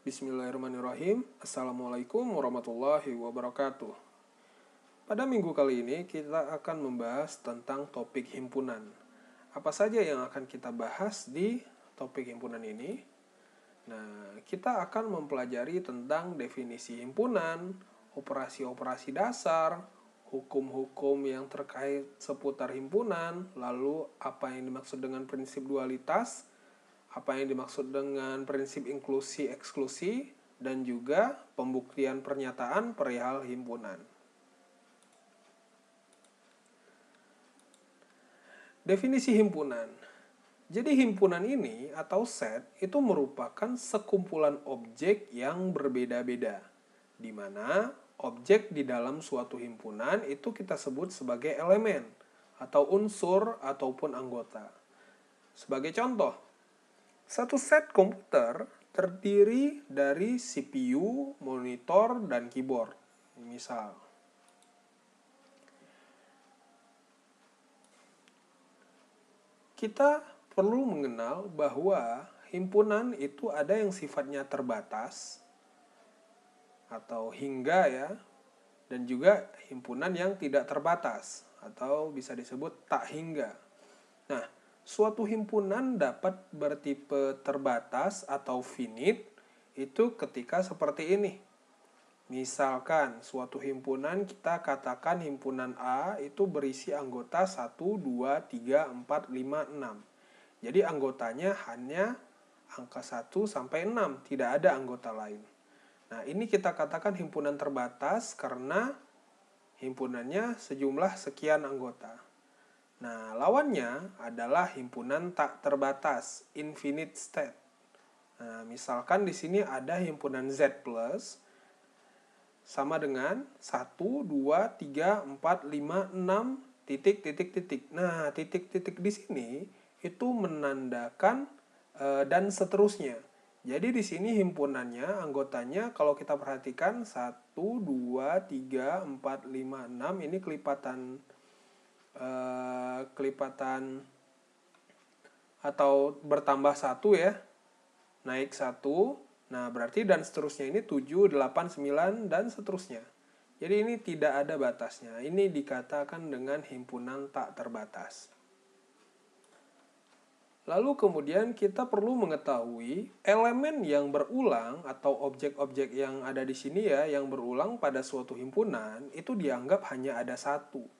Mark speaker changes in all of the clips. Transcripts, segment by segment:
Speaker 1: Bismillahirrahmanirrahim. Assalamualaikum warahmatullahi wabarakatuh. Pada minggu kali ini kita akan membahas tentang topik himpunan. Apa saja yang akan kita bahas di topik himpunan ini? Nah, kita akan mempelajari tentang definisi himpunan, operasi-operasi dasar, hukum-hukum yang terkait seputar himpunan, lalu apa yang dimaksud dengan prinsip dualitas, apa yang dimaksud dengan prinsip inklusi-eksklusi, dan juga pembuktian pernyataan perihal himpunan. Definisi himpunan. Jadi himpunan ini atau set itu merupakan sekumpulan objek yang berbeda-beda, di mana objek di dalam suatu himpunan itu kita sebut sebagai elemen atau unsur ataupun anggota. Sebagai contoh, satu set komputer terdiri dari CPU, monitor, dan keyboard. Misal, kita perlu mengenal bahwa himpunan itu ada yang sifatnya terbatas atau hingga ya, dan juga himpunan yang tidak terbatas atau bisa disebut tak hingga. Nah, suatu himpunan dapat bertipe terbatas atau finite itu ketika seperti ini. Misalkan suatu himpunan kita katakan himpunan A itu berisi anggota 1, 2, 3, 4, 5, 6. Jadi anggotanya hanya angka 1 sampai 6, tidak ada anggota lain. Nah, ini kita katakan himpunan terbatas karena himpunannya sejumlah sekian anggota. Nah, lawannya adalah himpunan tak terbatas, infinite state. Nah, misalkan di sini ada himpunan Z plus sama dengan 1, 2, 3, 4, 5, 6, titik, titik, titik. Nah, titik-titik di sini itu menandakan dan seterusnya. Jadi di sini himpunannya, anggotanya kalau kita perhatikan 1, 2, 3, 4, 5, 6 ini kelipatan atau bertambah 1 ya, naik 1. Nah, berarti dan seterusnya ini 7, 8, 9, dan seterusnya. Jadi ini tidak ada batasnya. Ini dikatakan dengan himpunan tak terbatas. Lalu kemudian kita perlu mengetahui elemen yang berulang atau objek-objek yang ada di sini ya, yang berulang pada suatu himpunan, itu dianggap hanya ada satu.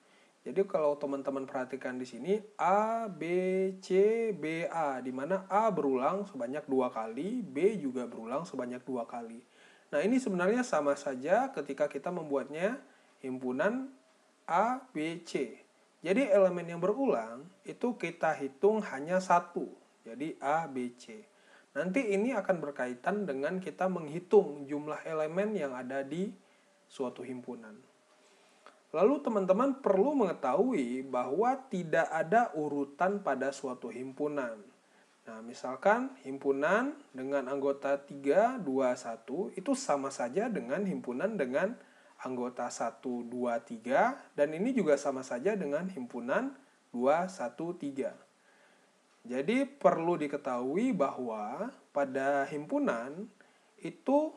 Speaker 1: Jadi kalau teman-teman perhatikan di sini A, B, C, B, A, di mana A berulang sebanyak 2 kali, B juga berulang sebanyak 2 kali. Nah, ini sebenarnya sama saja ketika kita membuatnya himpunan A, B, C. Jadi elemen yang berulang itu kita hitung hanya satu. Jadi A, B, C. Nanti ini akan berkaitan dengan kita menghitung jumlah elemen yang ada di suatu himpunan. Lalu teman-teman perlu mengetahui bahwa tidak ada urutan pada suatu himpunan. Nah, misalkan himpunan dengan anggota 3, 2, 1 itu sama saja dengan himpunan dengan anggota 1, 2, 3, dan ini juga sama saja dengan himpunan 2, 1, 3. Jadi perlu diketahui bahwa pada himpunan itu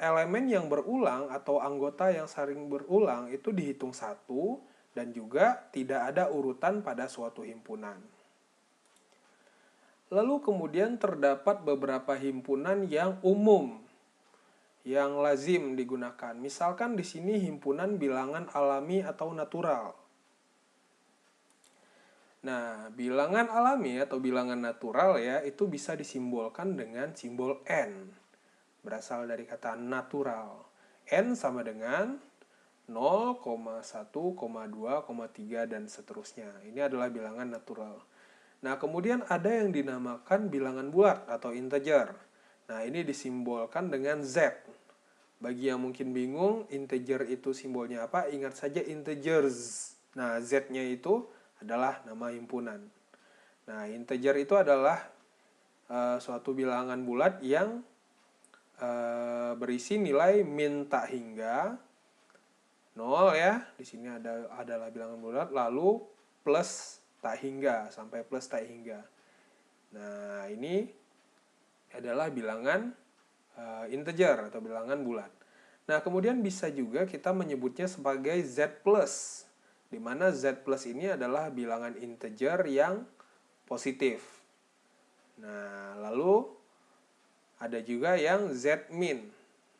Speaker 1: elemen yang berulang atau anggota yang sering berulang itu dihitung satu dan juga tidak ada urutan pada suatu himpunan. Lalu kemudian terdapat beberapa himpunan yang umum yang lazim digunakan. Misalkan di sini himpunan bilangan alami atau natural. Nah, bilangan alami atau bilangan natural ya itu bisa disimbolkan dengan simbol N. Berasal dari kata natural. N sama dengan 0, 1, 2, 3, dan seterusnya. Ini adalah bilangan natural. Nah, kemudian ada yang dinamakan bilangan bulat atau integer. Nah, ini disimbolkan dengan Z. Bagi yang mungkin bingung, integer itu simbolnya apa? Ingat saja integers. Nah, Z-nya itu adalah nama himpunan. Nah, integer itu adalah suatu bilangan bulat yang berisi nilai min tak hingga 0 ya. Di sini adalah bilangan bulat, lalu plus tak hingga sampai plus tak hingga. Nah, ini adalah bilangan integer atau bilangan bulat. Nah, kemudian bisa juga kita menyebutnya sebagai Z plus, di mana Z plus ini adalah bilangan integer yang positif. Nah, lalu ada juga yang Z min.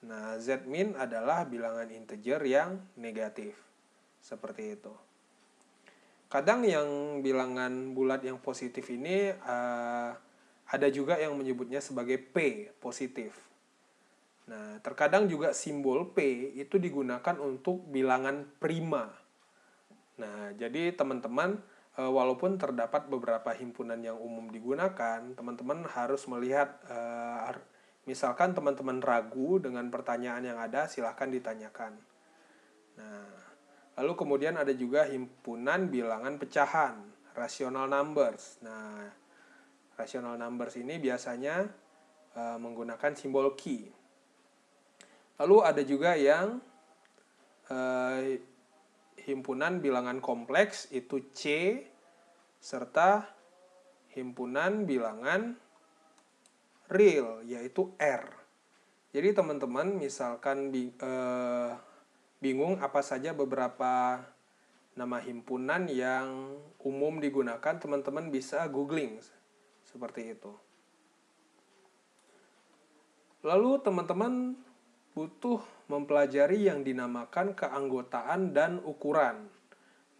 Speaker 1: Nah, Z min adalah bilangan integer yang negatif. Seperti itu. Kadang yang bilangan bulat yang positif ini ada juga yang menyebutnya sebagai P, positif. Nah, terkadang juga simbol P itu digunakan untuk bilangan prima. Nah, jadi teman-teman, walaupun terdapat beberapa himpunan yang umum digunakan, teman-teman harus melihat, misalkan teman-teman ragu dengan pertanyaan yang ada, silahkan ditanyakan. Nah, lalu kemudian ada juga himpunan bilangan pecahan, rational numbers. Nah, rational numbers ini biasanya menggunakan simbol key. Lalu ada juga yang himpunan bilangan kompleks, itu C, serta himpunan bilangan real, yaitu R. Jadi teman-teman misalkan bingung apa saja beberapa nama himpunan yang umum digunakan, teman-teman bisa googling seperti itu. Lalu teman-teman butuh mempelajari yang dinamakan keanggotaan dan ukuran.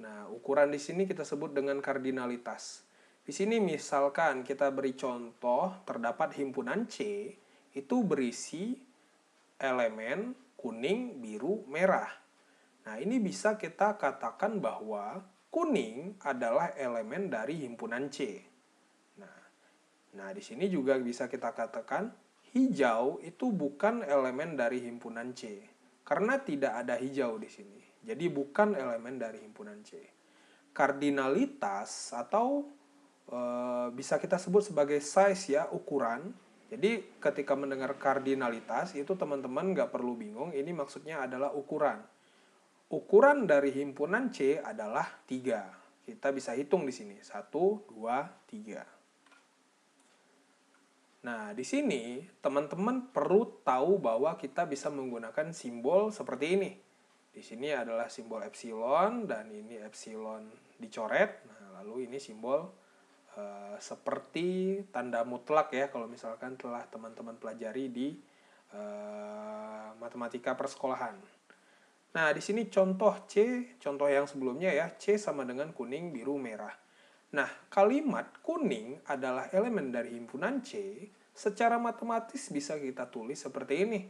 Speaker 1: Nah, ukuran di sini kita sebut dengan kardinalitas. Di sini misalkan kita beri contoh, terdapat himpunan C, itu berisi elemen kuning, biru, merah. Nah, ini bisa kita katakan bahwa kuning adalah elemen dari himpunan C. Nah, di sini juga bisa kita katakan hijau itu bukan elemen dari himpunan C. Karena tidak ada hijau di sini. Jadi bukan elemen dari himpunan C. Kardinalitas atau bisa kita sebut sebagai size ya, ukuran. Jadi ketika mendengar kardinalitas itu teman-teman nggak perlu bingung, ini maksudnya adalah ukuran. Ukuran dari himpunan C adalah 3. Kita bisa hitung di sini. 1, 2, 3. Nah, di sini teman-teman perlu tahu bahwa kita bisa menggunakan simbol seperti ini. Di sini adalah simbol epsilon dan ini epsilon dicoret. Nah, lalu ini simbol seperti tanda mutlak ya, kalau misalkan telah teman-teman pelajari di matematika persekolahan. Nah, di sini contoh C, contoh yang sebelumnya ya, C sama dengan kuning, biru, merah. Nah, kalimat kuning adalah elemen dari himpunan C, secara matematis bisa kita tulis seperti ini.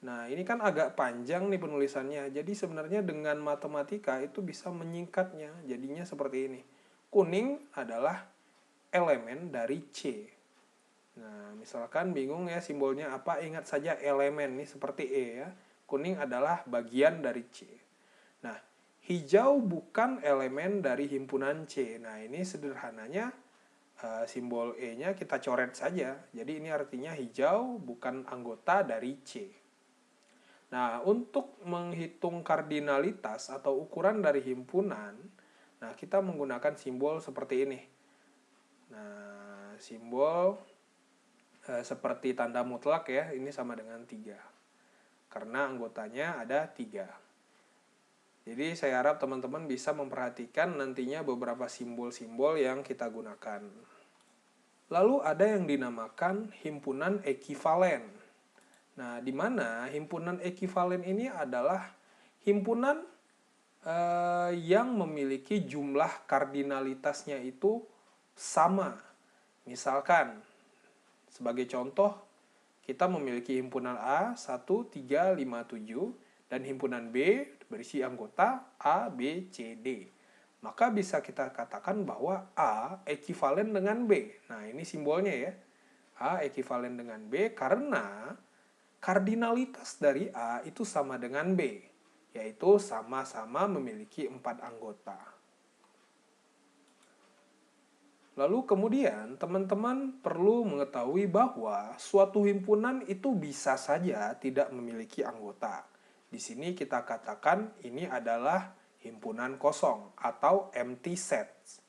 Speaker 1: Nah, ini kan agak panjang nih penulisannya, jadi sebenarnya dengan matematika itu bisa menyingkatnya, jadinya seperti ini. Kuning adalah elemen dari C. Nah, misalkan bingung ya simbolnya apa, ingat saja elemen nih seperti E ya. Kuning adalah bagian dari C. Nah, hijau bukan elemen dari himpunan C. Nah, ini sederhananya simbol E-nya kita coret saja. Jadi ini artinya hijau bukan anggota dari C. Nah, untuk menghitung kardinalitas atau ukuran dari himpunan, nah kita menggunakan simbol seperti ini. Nah, simbol seperti tanda mutlak ya, ini sama dengan 3. Karena anggotanya ada 3. Jadi saya harap teman-teman bisa memperhatikan nantinya beberapa simbol-simbol yang kita gunakan. Lalu ada yang dinamakan himpunan ekivalen. Nah, di mana himpunan ekivalen ini adalah himpunan yang memiliki jumlah kardinalitasnya itu sama. Misalkan, sebagai contoh, kita memiliki himpunan A 1, 3, 5, 7 dan himpunan B berisi anggota A, B, C, D. Maka bisa kita katakan bahwa A ekivalen dengan B. Nah, ini simbolnya ya. A ekivalen dengan B karena kardinalitas dari A itu sama dengan B, yaitu sama-sama memiliki 4 anggota. Lalu kemudian teman-teman perlu mengetahui bahwa suatu himpunan itu bisa saja tidak memiliki anggota. Di sini kita katakan ini adalah himpunan kosong atau empty sets.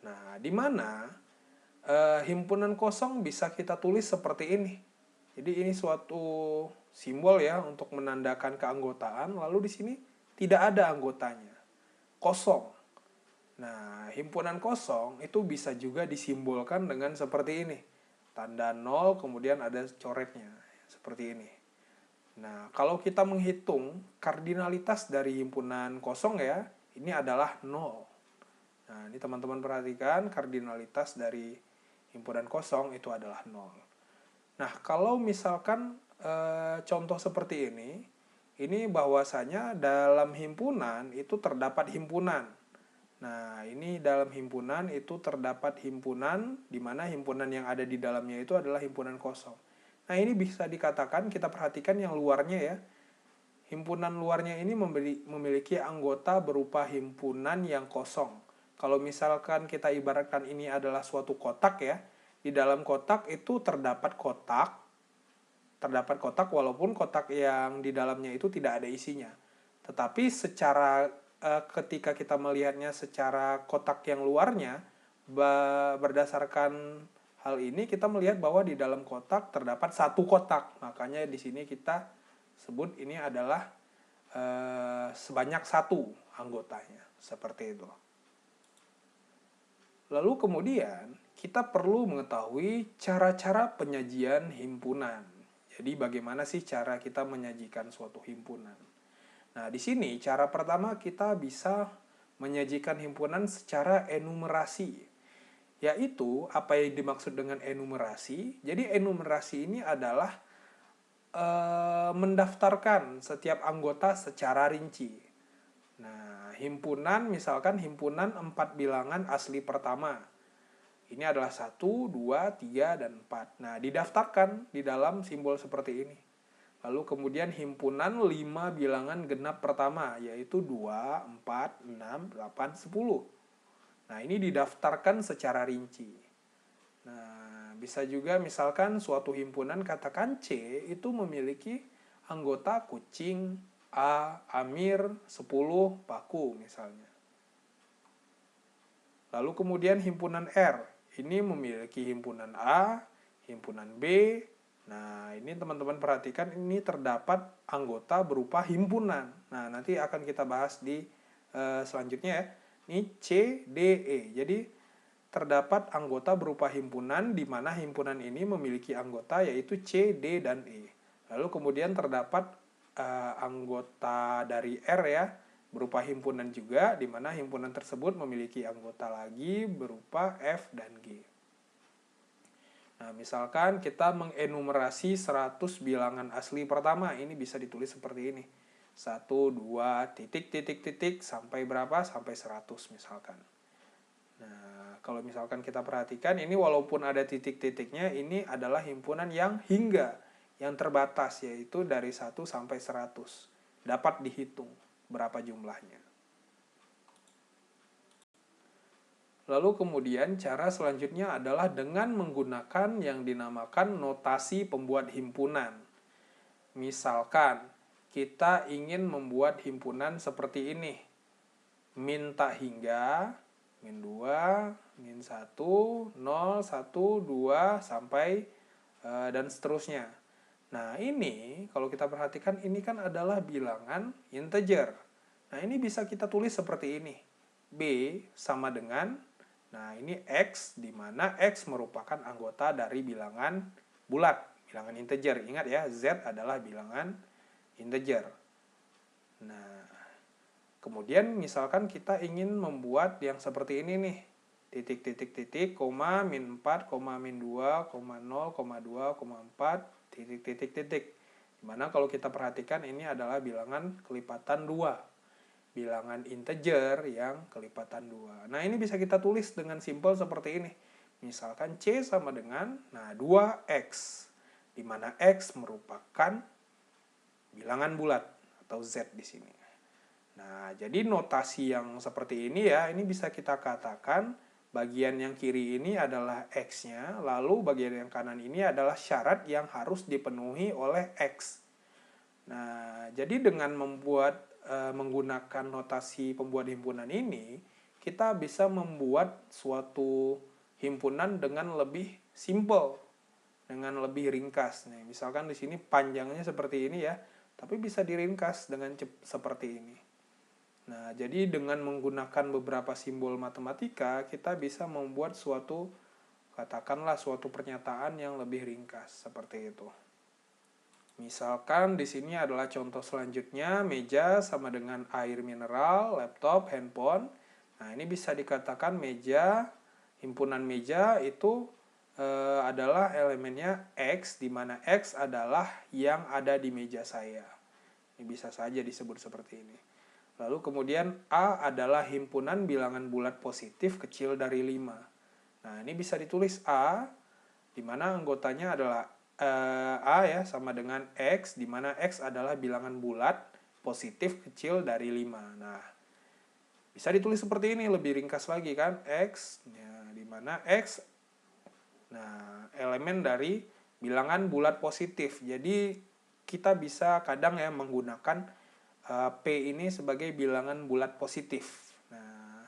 Speaker 1: Nah, di mana Himpunan kosong bisa kita tulis seperti ini. Jadi ini suatu simbol ya untuk menandakan keanggotaan, lalu di sini tidak ada anggotanya. Kosong. Nah, himpunan kosong itu bisa juga disimbolkan dengan seperti ini. Tanda 0 kemudian ada coretnya seperti ini. Nah, kalau kita menghitung kardinalitas dari himpunan kosong ya, ini adalah 0. Nah, ini teman-teman perhatikan kardinalitas dari himpunan kosong itu adalah 0. Nah, kalau misalkan contoh seperti ini bahwasanya dalam himpunan itu terdapat himpunan. Nah, ini dalam himpunan itu terdapat himpunan, di mana himpunan yang ada di dalamnya itu adalah himpunan kosong. Nah, ini bisa dikatakan, kita perhatikan yang luarnya ya. Himpunan luarnya ini memiliki anggota berupa himpunan yang kosong. Kalau misalkan kita ibaratkan ini adalah suatu kotak ya, di dalam kotak itu terdapat kotak walaupun kotak yang di dalamnya itu tidak ada isinya. Tetapi secara ketika kita melihatnya secara kotak yang luarnya, berdasarkan hal ini kita melihat bahwa di dalam kotak terdapat satu kotak. Makanya di sini kita sebut ini adalah sebanyak satu anggotanya, seperti itu. Lalu kemudian kita perlu mengetahui cara-cara penyajian himpunan. Jadi bagaimana sih cara kita menyajikan suatu himpunan? Nah, di sini cara pertama kita bisa menyajikan himpunan secara enumerasi. Yaitu apa yang dimaksud dengan enumerasi? Jadi enumerasi ini adalah mendaftarkan setiap anggota secara rinci. Nah, himpunan, misalkan himpunan 4 bilangan asli pertama. Ini adalah 1, 2, 3, dan 4. Nah, didaftarkan di dalam simbol seperti ini. Lalu kemudian himpunan 5 bilangan genap pertama, yaitu 2, 4, 6, 8, 10. Nah, ini didaftarkan secara rinci. Nah, bisa juga misalkan suatu himpunan, katakan C, itu memiliki anggota kucing, A, Amir, 10, Paku misalnya. Lalu kemudian himpunan R, ini memiliki himpunan A, himpunan B. Nah, ini teman-teman perhatikan, ini terdapat anggota berupa himpunan. Nah, nanti akan kita bahas di selanjutnya ya. Ini C, D, E. Jadi terdapat anggota berupa himpunan, di mana himpunan ini memiliki anggota yaitu C, D, dan E. Lalu kemudian terdapat anggota dari R ya, berupa himpunan juga, di mana himpunan tersebut memiliki anggota lagi berupa F dan G. Nah, misalkan kita mengenumerasi 100 bilangan asli pertama, ini bisa ditulis seperti ini. 1, 2, titik, titik, titik, sampai berapa? Sampai 100 misalkan. Nah, kalau misalkan kita perhatikan, ini walaupun ada titik-titiknya, ini adalah himpunan yang hingga, yang terbatas, yaitu dari 1 sampai 100. Dapat dihitung berapa jumlahnya. Lalu kemudian cara selanjutnya adalah dengan menggunakan yang dinamakan notasi pembuat himpunan. Misalkan kita ingin membuat himpunan seperti ini. Min tak hingga, min 2, min 1, 0, 1, 2, sampai dan seterusnya. Nah, ini kalau kita perhatikan, ini kan adalah bilangan integer. Nah, ini bisa kita tulis seperti ini. B sama dengan, nah ini X, di mana X merupakan anggota dari bilangan bulat, bilangan integer. Ingat ya, Z adalah bilangan integer. Nah, kemudian misalkan kita ingin membuat yang seperti ini nih. Titik, titik, titik, koma, min 4, koma, min 2, koma 0, koma 2, koma 4, titik, titik, titik. Dimana kalau kita perhatikan ini adalah bilangan kelipatan 2. Bilangan integer yang kelipatan 2. Nah, ini bisa kita tulis dengan simpel seperti ini. Misalkan C sama dengan, nah 2X. Dimana X merupakan bilangan bulat atau Z di sini. Nah, jadi notasi yang seperti ini ya, ini bisa kita katakan bagian yang kiri ini adalah X-nya, lalu bagian yang kanan ini adalah syarat yang harus dipenuhi oleh X. Nah, jadi dengan menggunakan notasi pembuat himpunan ini, kita bisa membuat suatu himpunan dengan lebih simple, dengan lebih ringkas. Nih, misalkan di sini panjangnya seperti ini ya, tapi bisa diringkas dengan seperti ini. Nah, jadi dengan menggunakan beberapa simbol matematika, kita bisa membuat suatu, katakanlah suatu pernyataan yang lebih ringkas, seperti itu. Misalkan di sini adalah contoh selanjutnya, meja sama dengan air mineral, laptop, handphone. Nah, ini bisa dikatakan meja, himpunan meja itu adalah elemennya X, di mana X adalah yang ada di meja saya. Ini bisa saja disebut seperti ini. Lalu kemudian A adalah himpunan bilangan bulat positif kecil dari 5. Nah, ini bisa ditulis A, di mana anggotanya adalah A ya, sama dengan X, di mana X adalah bilangan bulat positif kecil dari 5. Nah, bisa ditulis seperti ini, lebih ringkas lagi kan, X, ya, di mana X, nah, elemen dari bilangan bulat positif. Jadi, kita bisa kadang ya menggunakan P ini sebagai bilangan bulat positif. Nah,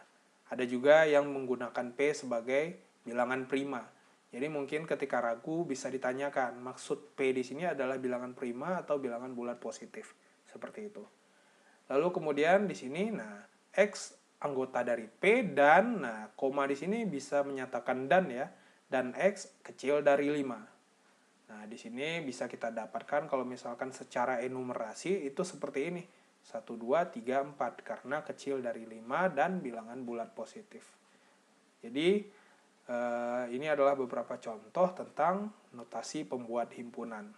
Speaker 1: ada juga yang menggunakan P sebagai bilangan prima. Jadi mungkin ketika ragu bisa ditanyakan, maksud P di sini adalah bilangan prima atau bilangan bulat positif. Seperti itu. Lalu kemudian di sini, nah, X anggota dari P dan, nah, koma di sini bisa menyatakan dan ya, dan X kecil dari 5. Nah, di sini bisa kita dapatkan kalau misalkan secara enumerasi itu seperti ini. 1, 2, 3, 4 karena kecil dari 5 dan bilangan bulat positif. Jadi ini adalah beberapa contoh tentang notasi pembuat himpunan.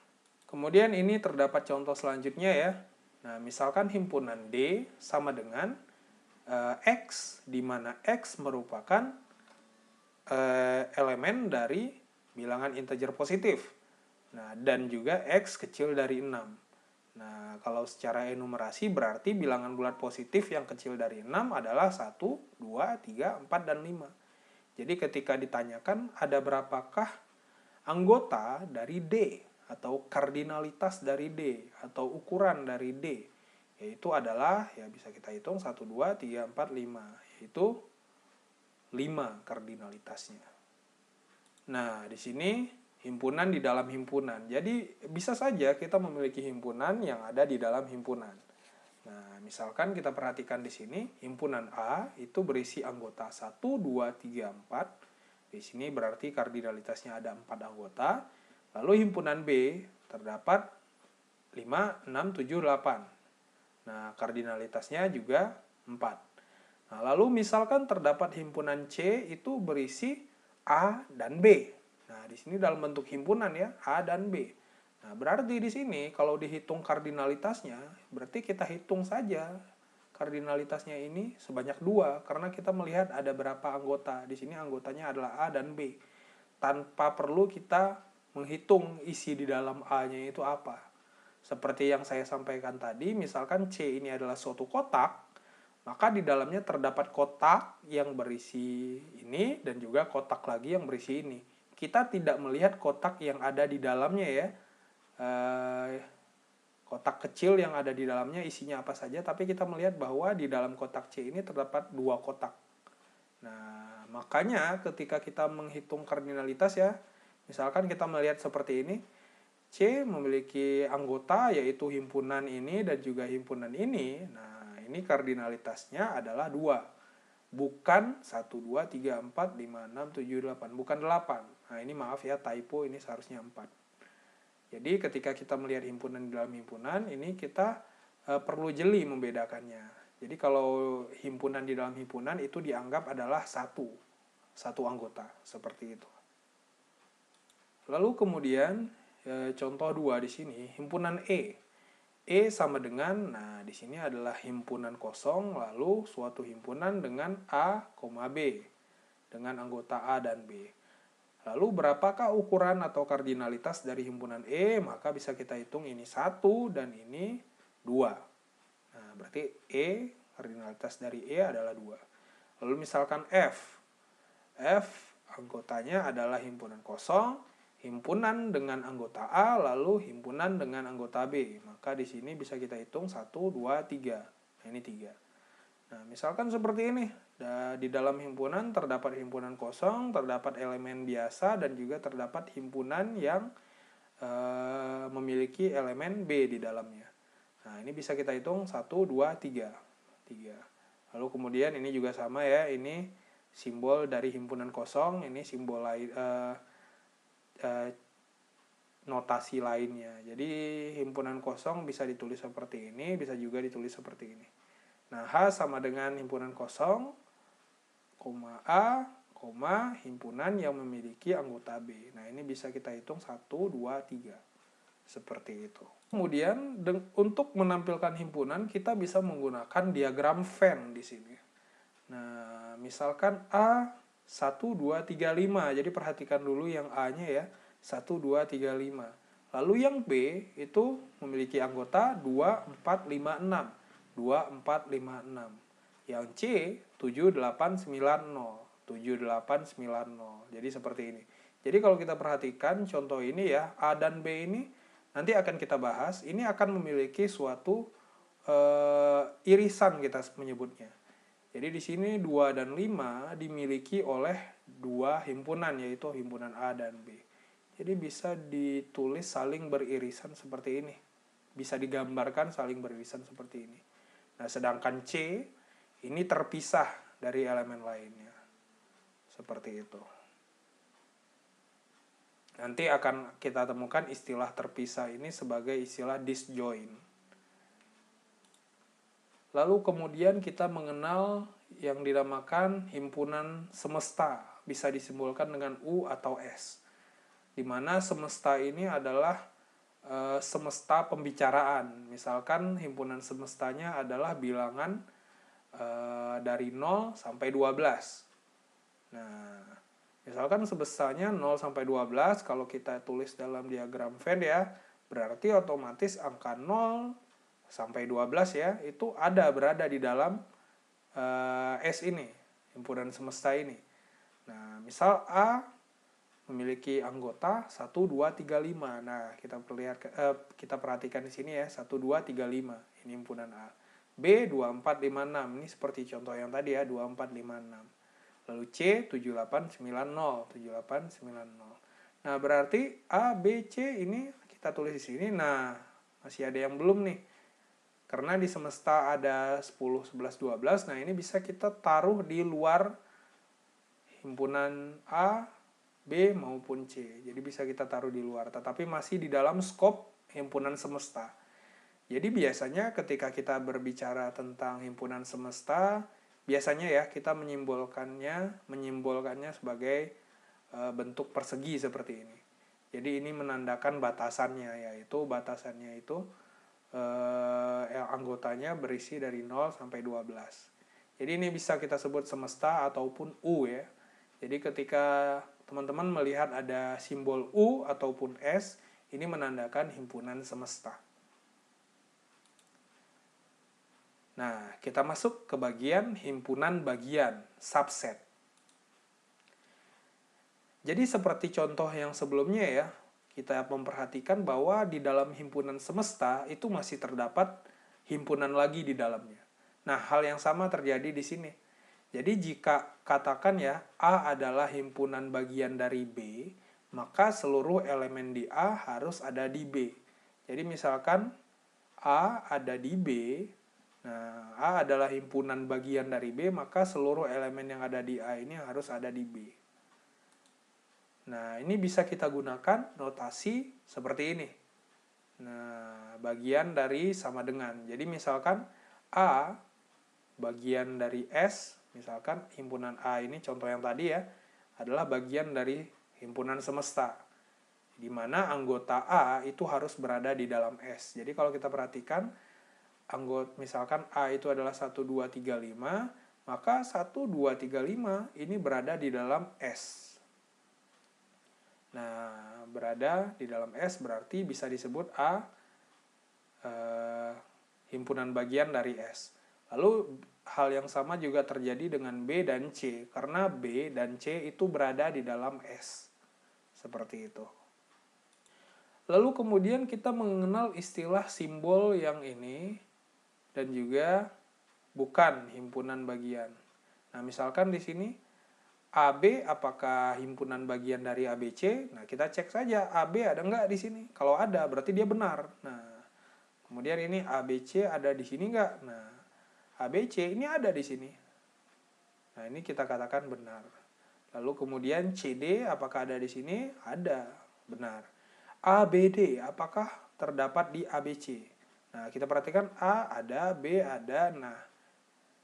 Speaker 1: Kemudian ini terdapat contoh selanjutnya ya. Nah, misalkan himpunan D sama dengan X, di mana X merupakan elemen dari bilangan integer positif. Nah, dan juga X kecil dari 6. Nah, kalau secara enumerasi berarti bilangan bulat positif yang kecil dari 6 adalah 1, 2, 3, 4, dan 5. Jadi ketika ditanyakan ada berapakah anggota dari D, atau kardinalitas dari D, atau ukuran dari D, yaitu adalah, ya bisa kita hitung 1, 2, 3, 4, 5, yaitu 5 kardinalitasnya. Nah, di sini himpunan di dalam himpunan. Jadi bisa saja kita memiliki himpunan yang ada di dalam himpunan. Nah, misalkan kita perhatikan di sini, himpunan A itu berisi anggota 1, 2, 3, 4. Di sini berarti kardinalitasnya ada 4 anggota. Lalu himpunan B terdapat 5, 6, 7, 8. Nah, kardinalitasnya juga 4. Nah, lalu misalkan terdapat himpunan C itu berisi A dan B. Nah, di sini dalam bentuk himpunan ya, A dan B. Nah, berarti di sini kalau dihitung kardinalitasnya, berarti kita hitung saja kardinalitasnya ini sebanyak 2, karena kita melihat ada berapa anggota. Di sini anggotanya adalah A dan B. Tanpa perlu kita menghitung isi di dalam A-nya itu apa. Seperti yang saya sampaikan tadi, misalkan C ini adalah suatu kotak, maka di dalamnya terdapat kotak yang berisi ini dan juga kotak lagi yang berisi ini. Kita tidak melihat kotak yang ada di dalamnya ya, kotak kecil yang ada di dalamnya isinya apa saja, tapi kita melihat bahwa di dalam kotak C ini terdapat 2 kotak. Nah, makanya ketika kita menghitung kardinalitas ya, misalkan kita melihat seperti ini, C memiliki anggota yaitu himpunan ini dan juga himpunan ini. Nah, ini kardinalitasnya adalah 2. Bukan 1, 2, 3, 4, 5, 6, 7, 8. Bukan 8. Nah, ini maaf ya, typo, ini seharusnya 4. Jadi ketika kita melihat himpunan di dalam himpunan, ini kita perlu jeli membedakannya. Jadi kalau himpunan di dalam himpunan itu dianggap adalah satu anggota, seperti itu. Lalu kemudian contoh 2 di sini, himpunan E. E sama dengan, nah di sini adalah himpunan kosong, lalu suatu himpunan dengan A, B, dengan anggota A dan B. Lalu berapakah ukuran atau kardinalitas dari himpunan E? Maka bisa kita hitung ini 1 dan ini 2. Nah, berarti E, kardinalitas dari E adalah 2. Lalu misalkan F. F anggotanya adalah himpunan kosong, himpunan dengan anggota A, lalu himpunan dengan anggota B. Maka di sini bisa kita hitung 1, 2, 3. Nah, ini 3. Nah, misalkan seperti ini. Di dalam himpunan terdapat himpunan kosong, terdapat elemen biasa, dan juga terdapat himpunan yang memiliki elemen B di dalamnya. Nah, ini bisa kita hitung 1, 2, 3. Lalu kemudian ini juga sama ya, ini simbol dari himpunan kosong, ini simbol lain, notasi lainnya. Jadi himpunan kosong bisa ditulis seperti ini, bisa juga ditulis seperti ini. Nah, H sama dengan himpunan kosong, A, himpunan yang memiliki anggota B. Nah, ini bisa kita hitung 1, 2, 3. Seperti itu. Kemudian, untuk menampilkan himpunan, kita bisa menggunakan diagram Venn di sini. Nah, misalkan A, 1, 2, 3, 5. Jadi perhatikan dulu yang A-nya ya, 1, 2, 3, 5. Lalu yang B itu memiliki anggota 2, 4, 5, 6. 2, 4, 5, 6. Yang C 7, 8, 9, 0. 7, 8, 9, 0. Jadi seperti ini. Jadi kalau kita perhatikan contoh ini ya, A dan B ini nanti akan kita bahas. Ini akan memiliki suatu irisan kita menyebutnya. Jadi di sini 2 dan 5 dimiliki oleh dua himpunan, yaitu himpunan A dan B. Jadi bisa ditulis saling beririsan seperti ini. Bisa digambarkan saling beririsan seperti ini. Nah, sedangkan C ini terpisah dari elemen lainnya. Seperti itu. Nanti akan kita temukan istilah terpisah ini sebagai istilah disjoint. Lalu kemudian kita mengenal yang dinamakan himpunan semesta. Bisa disimbolkan dengan U atau S. Di mana semesta ini adalah semesta pembicaraan. Misalkan himpunan semestanya adalah bilangan dari 0 sampai 12. Nah, misalkan semestanya 0 sampai 12, kalau kita tulis dalam diagram Venn ya, berarti otomatis angka 0 sampai 12 ya, itu berada di dalam S ini, himpunan semesta ini. Nah, misal A memiliki anggota 1, 2, 3, 5. Nah, kita perhatikan di sini ya, 1, 2, 3, 5. Ini himpunan A. B 2, 4, 5, 6. Ini seperti contoh yang tadi ya, 2, 4, 5, 6. Lalu C 7, 8, 9, 0. 7, 8, 9, 0. Nah, berarti A, B, C ini kita tulis di sini. Nah, masih ada yang belum nih. Karena di semesta ada 10, 11, 12. Nah, ini bisa kita taruh di luar himpunan A, B maupun C. Jadi bisa kita taruh di luar, tetapi masih di dalam skop himpunan semesta. Jadi biasanya ketika kita berbicara tentang himpunan semesta, biasanya ya kita menyimbolkannya sebagai bentuk persegi seperti ini. Jadi ini menandakan batasannya, yaitu batasannya itu anggotanya berisi dari 0 sampai 12. Jadi ini bisa kita sebut semesta ataupun U ya. Jadi ketika teman-teman melihat ada simbol U ataupun S, ini menandakan himpunan semesta. Nah, kita masuk ke bagian himpunan bagian, subset. Jadi seperti contoh yang sebelumnya ya, kita memperhatikan bahwa di dalam himpunan semesta itu masih terdapat himpunan lagi di dalamnya. Nah, hal yang sama terjadi di sini. Jadi jika katakan ya, A adalah himpunan bagian dari B, maka seluruh elemen di A harus ada di B. Jadi misalkan A ada di B, nah A adalah himpunan bagian dari B, maka seluruh elemen yang ada di A ini harus ada di B. Nah, ini bisa kita gunakan notasi seperti ini. Nah, bagian dari sama dengan. Jadi misalkan A bagian dari S, misalkan himpunan A ini contoh yang tadi ya, adalah bagian dari himpunan semesta, di mana anggota A itu harus berada di dalam S. Jadi kalau kita perhatikan, misalkan A itu adalah 1, 2, 3, 5, maka 1, 2, 3, 5 ini berada di dalam S. Nah, berada di dalam S berarti bisa disebut A himpunan bagian dari S. Lalu hal yang sama juga terjadi dengan B dan C, karena B dan C itu berada di dalam S. Seperti itu. Lalu kemudian kita mengenal istilah simbol yang ini, dan juga bukan himpunan bagian. Nah, misalkan di sini AB apakah himpunan bagian dari ABC? Nah, kita cek saja AB ada nggak di sini. Kalau ada, berarti dia benar. Nah, kemudian ini ABC ada di sini nggak? Nah, ABC ini ada di sini. Nah, ini kita katakan benar. Lalu kemudian CD apakah ada di sini? Ada, benar. ABD apakah terdapat di ABC? Nah, kita perhatikan A ada, B ada, nah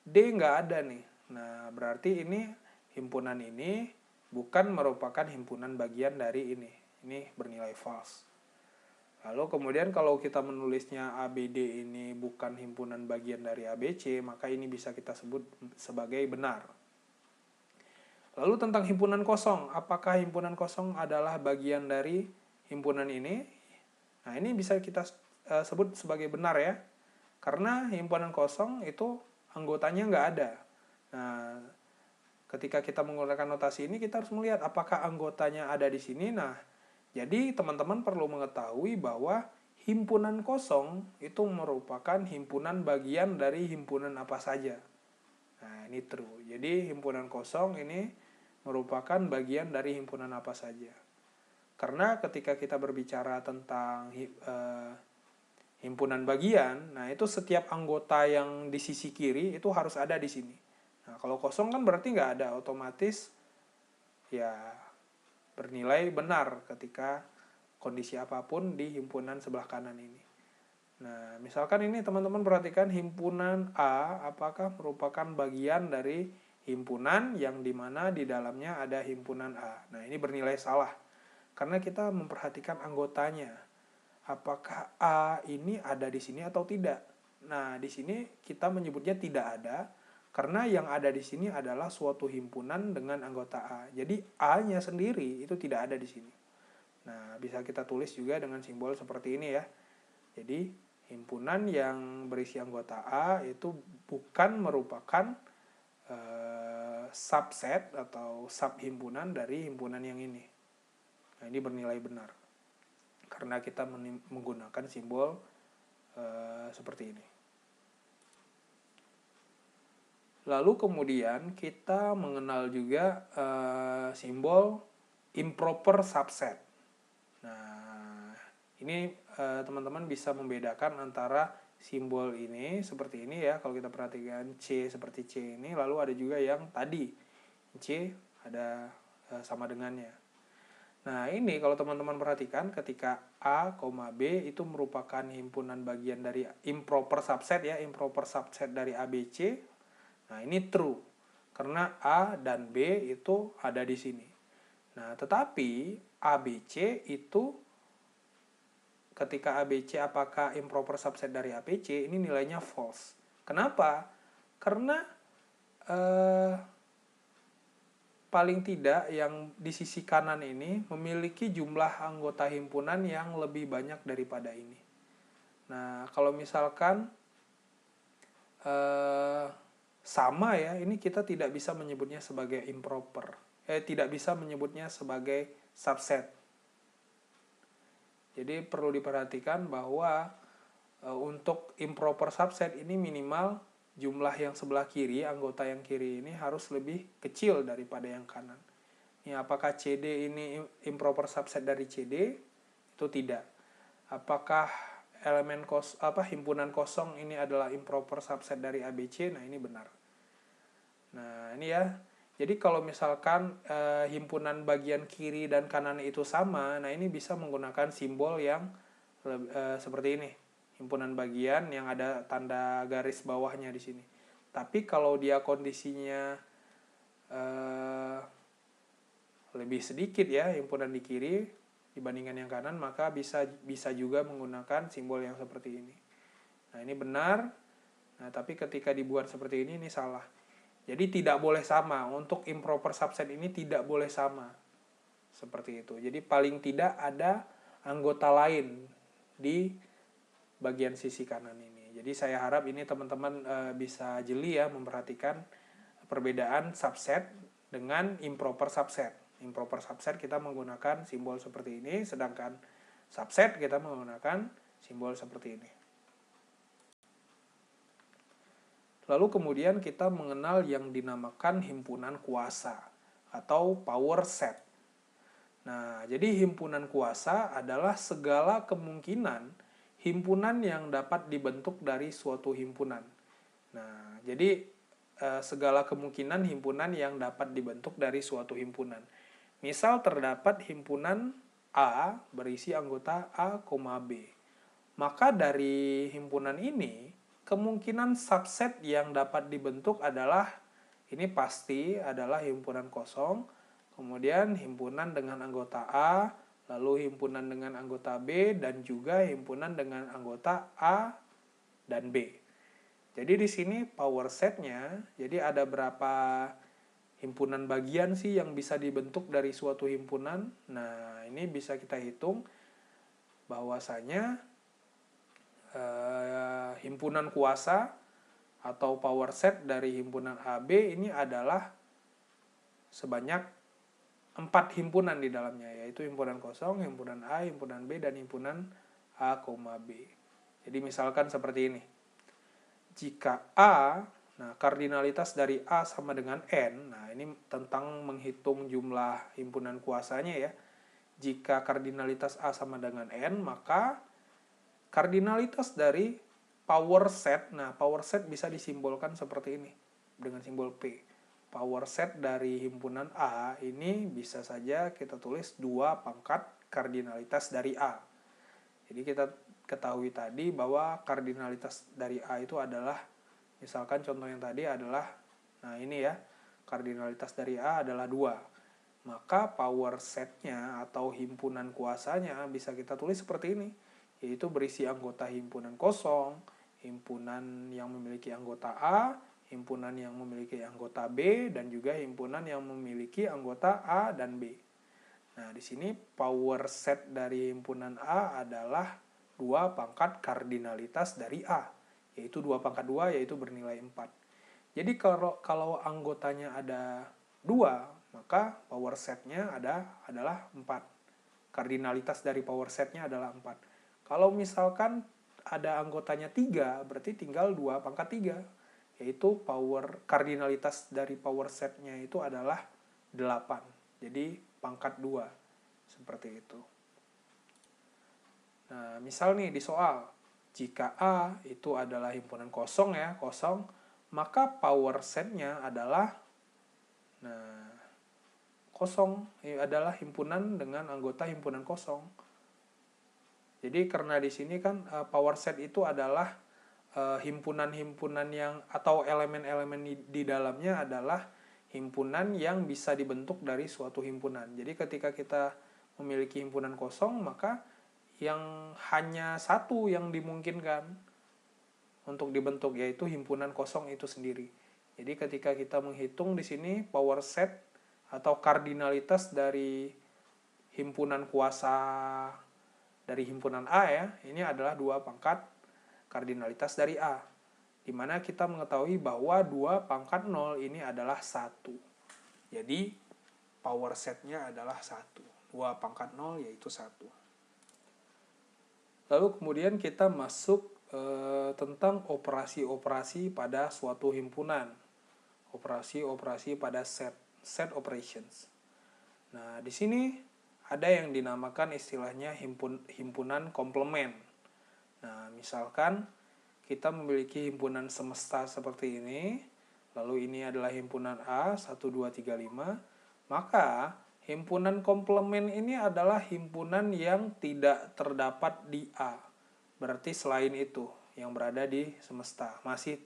Speaker 1: D nggak ada nih. Nah, berarti ini himpunan ini bukan merupakan himpunan bagian dari ini. Ini bernilai false. Lalu kemudian kalau kita menulisnya ABD ini bukan himpunan bagian dari ABC, maka ini bisa kita sebut sebagai benar. Lalu tentang himpunan kosong, apakah himpunan kosong adalah bagian dari himpunan ini? Nah, ini bisa kita sebut sebagai benar ya. Karena himpunan kosong itu anggotanya nggak ada. Nah, ketika kita menggunakan notasi ini, kita harus melihat apakah anggotanya ada di sini. Nah, jadi teman-teman perlu mengetahui bahwa himpunan kosong itu merupakan himpunan bagian dari himpunan apa saja. Nah, ini true. Jadi, himpunan kosong ini merupakan bagian dari himpunan apa saja. Karena ketika kita berbicara tentang himpunan bagian, nah itu setiap anggota yang di sisi kiri itu harus ada di sini. Nah, kalau kosong kan berarti nggak ada, otomatis ya bernilai benar ketika kondisi apapun di himpunan sebelah kanan ini. Nah, misalkan ini teman-teman perhatikan himpunan A apakah merupakan bagian dari himpunan yang dimana di dalamnya ada himpunan A. Nah, ini bernilai salah karena kita memperhatikan anggotanya. Apakah A ini ada di sini atau tidak? Nah, di sini kita menyebutnya tidak ada karena yang ada di sini adalah suatu himpunan dengan anggota A. Jadi A-nya sendiri itu tidak ada di sini. Nah, bisa kita tulis juga dengan simbol seperti ini ya. Jadi himpunan yang berisi anggota A itu bukan merupakan subset atau subhimpunan dari himpunan yang ini. Nah, ini bernilai benar karena kita menggunakan simbol seperti ini. Lalu kemudian kita mengenal juga simbol improper subset. Nah, ini teman-teman bisa membedakan antara simbol ini seperti ini ya. Kalau kita perhatikan C seperti C ini, lalu ada juga yang tadi C ada sama dengannya. Nah, ini kalau teman-teman perhatikan ketika A, B itu merupakan himpunan bagian dari improper subset ya, improper subset dari ABC. Nah, ini true. Karena A dan B itu ada di sini. Nah, tetapi ABC itu ketika ABC apakah improper subset dari ABC, ini nilainya false. Kenapa? Karena paling tidak yang di sisi kanan ini memiliki jumlah anggota himpunan yang lebih banyak daripada ini. Nah, kalau misalkan sama ya, ini kita tidak bisa menyebutnya sebagai improper. Tidak bisa menyebutnya sebagai subset. Jadi perlu diperhatikan bahwa untuk improper subset ini minimal jumlah yang sebelah kiri, anggota yang kiri ini harus lebih kecil daripada yang kanan. Ini apakah CD ini improper subset dari CD? Itu tidak. Apakah elemen himpunan kosong ini adalah improper subset dari ABC? Nah, ini benar. Nah, ini ya. Jadi kalau misalkan himpunan bagian kiri dan kanan itu sama, nah ini bisa menggunakan simbol yang seperti ini. Himpunan bagian yang ada tanda garis bawahnya di sini. Tapi kalau dia kondisinya lebih sedikit ya himpunan di kiri dibandingkan yang kanan, maka bisa juga menggunakan simbol yang seperti ini. Nah, ini benar. Nah, tapi ketika dibuat seperti ini salah. Jadi tidak boleh sama. Untuk improper subset ini tidak boleh sama. Seperti itu. Jadi paling tidak ada anggota lain di bagian sisi kanan ini. Jadi saya harap ini teman-teman bisa jeli ya memperhatikan perbedaan subset dengan improper subset. Improper subset kita menggunakan simbol seperti ini, sedangkan subset kita menggunakan simbol seperti ini. Lalu kemudian kita mengenal yang dinamakan himpunan kuasa atau power set. Nah, jadi himpunan kuasa adalah segala kemungkinan himpunan yang dapat dibentuk dari suatu himpunan. Nah, jadi segala kemungkinan himpunan yang dapat dibentuk dari suatu himpunan. Misal terdapat himpunan A berisi anggota A, B. Maka dari himpunan ini, kemungkinan subset yang dapat dibentuk adalah, ini pasti adalah himpunan kosong, kemudian himpunan dengan anggota A, lalu himpunan dengan anggota B, dan juga himpunan dengan anggota A dan B. Jadi di sini power setnya, jadi ada berapa himpunan bagian sih yang bisa dibentuk dari suatu himpunan. Nah, ini bisa kita hitung bahwasanya himpunan kuasa atau power set dari himpunan AB ini adalah sebanyak 4 himpunan di dalamnya, yaitu himpunan kosong, himpunan A, himpunan B, dan himpunan A, B. Jadi misalkan seperti ini. Jika A, nah kardinalitas dari A sama dengan N, nah ini tentang menghitung jumlah himpunan kuasanya ya. Jika kardinalitas A sama dengan N, maka kardinalitas dari power set, nah power set bisa disimbolkan seperti ini dengan simbol P. Power set dari himpunan A ini bisa saja kita tulis 2 pangkat kardinalitas dari A. Jadi kita ketahui tadi bahwa kardinalitas dari A itu adalah, misalkan contoh yang tadi adalah, nah ini ya, kardinalitas dari A adalah 2. Maka power setnya atau himpunan kuasanya bisa kita tulis seperti ini, yaitu berisi anggota himpunan kosong, himpunan yang memiliki anggota A, himpunan yang memiliki anggota B, dan juga himpunan yang memiliki anggota A dan B. Nah, di sini power set dari himpunan A adalah 2 pangkat kardinalitas dari A, yaitu 2 pangkat 2, yaitu bernilai 4. Jadi kalau anggotanya ada 2, maka power setnya adalah 4. Kardinalitas dari power setnya adalah 4. Kalau misalkan ada anggotanya 3, berarti tinggal 2 pangkat 3, yaitu kardinalitas dari power setnya itu adalah 8. Jadi pangkat 2. Seperti itu. Nah, misal nih di soal, jika A itu adalah himpunan kosong ya, kosong, maka power setnya adalah, nah, kosong adalah himpunan dengan anggota himpunan kosong. Jadi karena di sini kan power set itu adalah himpunan-himpunan yang atau elemen-elemen di dalamnya adalah himpunan yang bisa dibentuk dari suatu himpunan. Jadi ketika kita memiliki himpunan kosong, maka yang hanya satu yang dimungkinkan untuk dibentuk, yaitu himpunan kosong itu sendiri. Jadi ketika kita menghitung di sini power set atau kardinalitas dari himpunan kuasa dari himpunan A ya, ini adalah 2 pangkat kardinalitas dari A, di mana kita mengetahui bahwa 2 pangkat 0 ini adalah 1. Jadi power setnya adalah 1. 2 pangkat 0 yaitu 1. Lalu kemudian kita masuk tentang operasi-operasi pada suatu himpunan. Operasi-operasi pada set operations. Nah, di sini ada yang dinamakan istilahnya himpunan komplement. Nah, misalkan kita memiliki himpunan semesta seperti ini, lalu ini adalah himpunan A, 1, 2, 3, 5, maka himpunan komplement ini adalah himpunan yang tidak terdapat di A. Berarti selain itu, yang berada di semesta, masih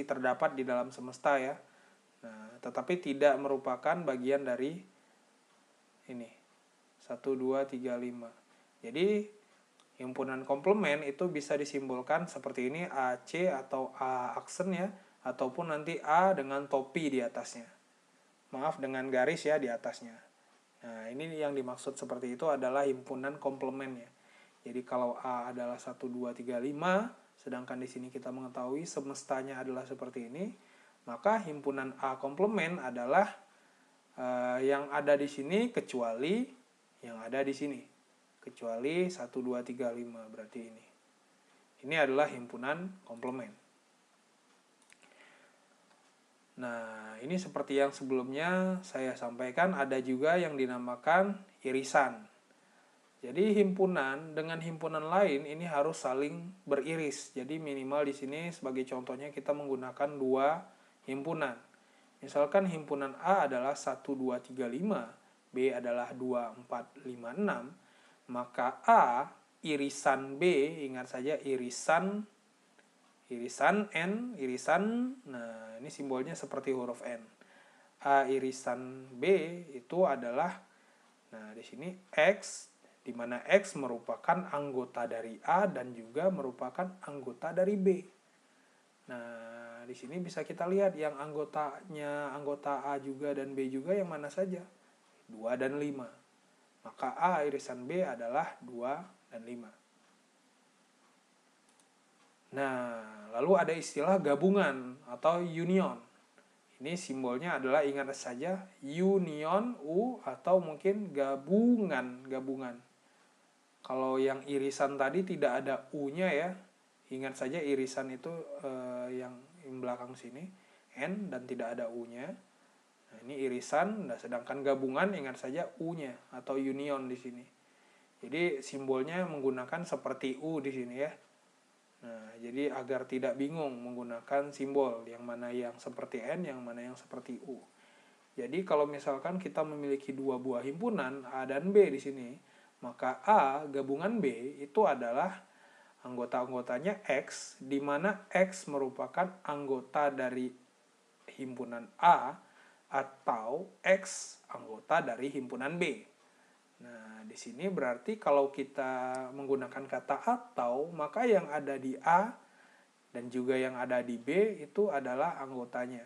Speaker 1: terdapat di dalam semesta ya. Nah, tetapi tidak merupakan bagian dari ini, 1, 2, 3, 5. Jadi, himpunan komplement itu bisa disimbolkan seperti ini, AC atau A aksen ya, ataupun nanti A dengan topi di atasnya. Maaf, dengan garis ya di atasnya. Nah, ini yang dimaksud seperti itu adalah himpunan komplement ya. Jadi kalau A adalah 1, 2, 3, 5, sedangkan di sini kita mengetahui semestanya adalah seperti ini, maka himpunan A komplement adalah yang ada di sini kecuali yang ada di sini. Kecuali 1, 2, 3, 5 berarti ini. Ini adalah himpunan komplement. Nah, ini seperti yang sebelumnya saya sampaikan, ada juga yang dinamakan irisan. Jadi himpunan dengan himpunan lain ini harus saling beriris. Jadi minimal di sini sebagai contohnya kita menggunakan dua himpunan. Misalkan himpunan A adalah 1, 2, 3, 5, B adalah 2, 4, 5, 6, maka A irisan B, ingat saja irisan N, nah ini simbolnya seperti huruf N. A irisan B itu adalah, nah di sini X, di mana X merupakan anggota dari A dan juga merupakan anggota dari B. Nah, di sini bisa kita lihat yang anggota A juga dan B juga yang mana saja? 2 dan 5. Maka A irisan B adalah 2 dan 5. Nah, lalu ada istilah gabungan atau union. Ini simbolnya adalah, ingat saja, union, U, atau mungkin gabungan. Kalau yang irisan tadi tidak ada U-nya ya. Ingat saja irisan itu yang belakang sini, N, dan tidak ada U-nya. Nah, ini irisan, sedangkan gabungan ingat saja U-nya atau union di sini. Jadi simbolnya menggunakan seperti U di sini ya. Nah, jadi agar tidak bingung menggunakan simbol yang mana yang seperti N, yang mana yang seperti U. Jadi kalau misalkan kita memiliki dua buah himpunan A dan B di sini, maka A gabungan B itu adalah anggota-anggotanya X, di mana X merupakan anggota dari himpunan A atau X anggota dari himpunan B. Nah, di sini berarti kalau kita menggunakan kata atau, maka yang ada di A dan juga yang ada di B itu adalah anggotanya.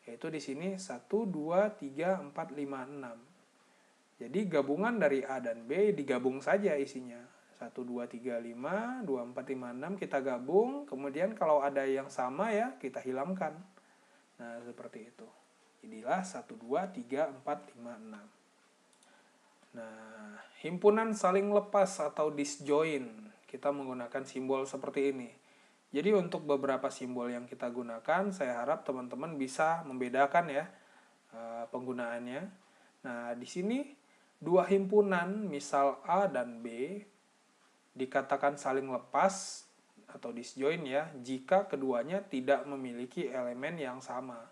Speaker 1: Yaitu di sini 1, 2, 3, 4, 5, 6. Jadi gabungan dari A dan B digabung saja isinya. 1, 2, 3, 5, 2, 4, 5, 6 kita gabung. Kemudian kalau ada yang sama ya kita hilangkan. Nah, seperti itu. Inilah 1, 2, 3, 4, 5, 6. Nah, himpunan saling lepas atau disjoin, kita menggunakan simbol seperti ini. Jadi untuk beberapa simbol yang kita gunakan, saya harap teman-teman bisa membedakan ya penggunaannya. Nah, di sini dua himpunan, misal A dan B, dikatakan saling lepas atau disjoin ya, jika keduanya tidak memiliki elemen yang sama.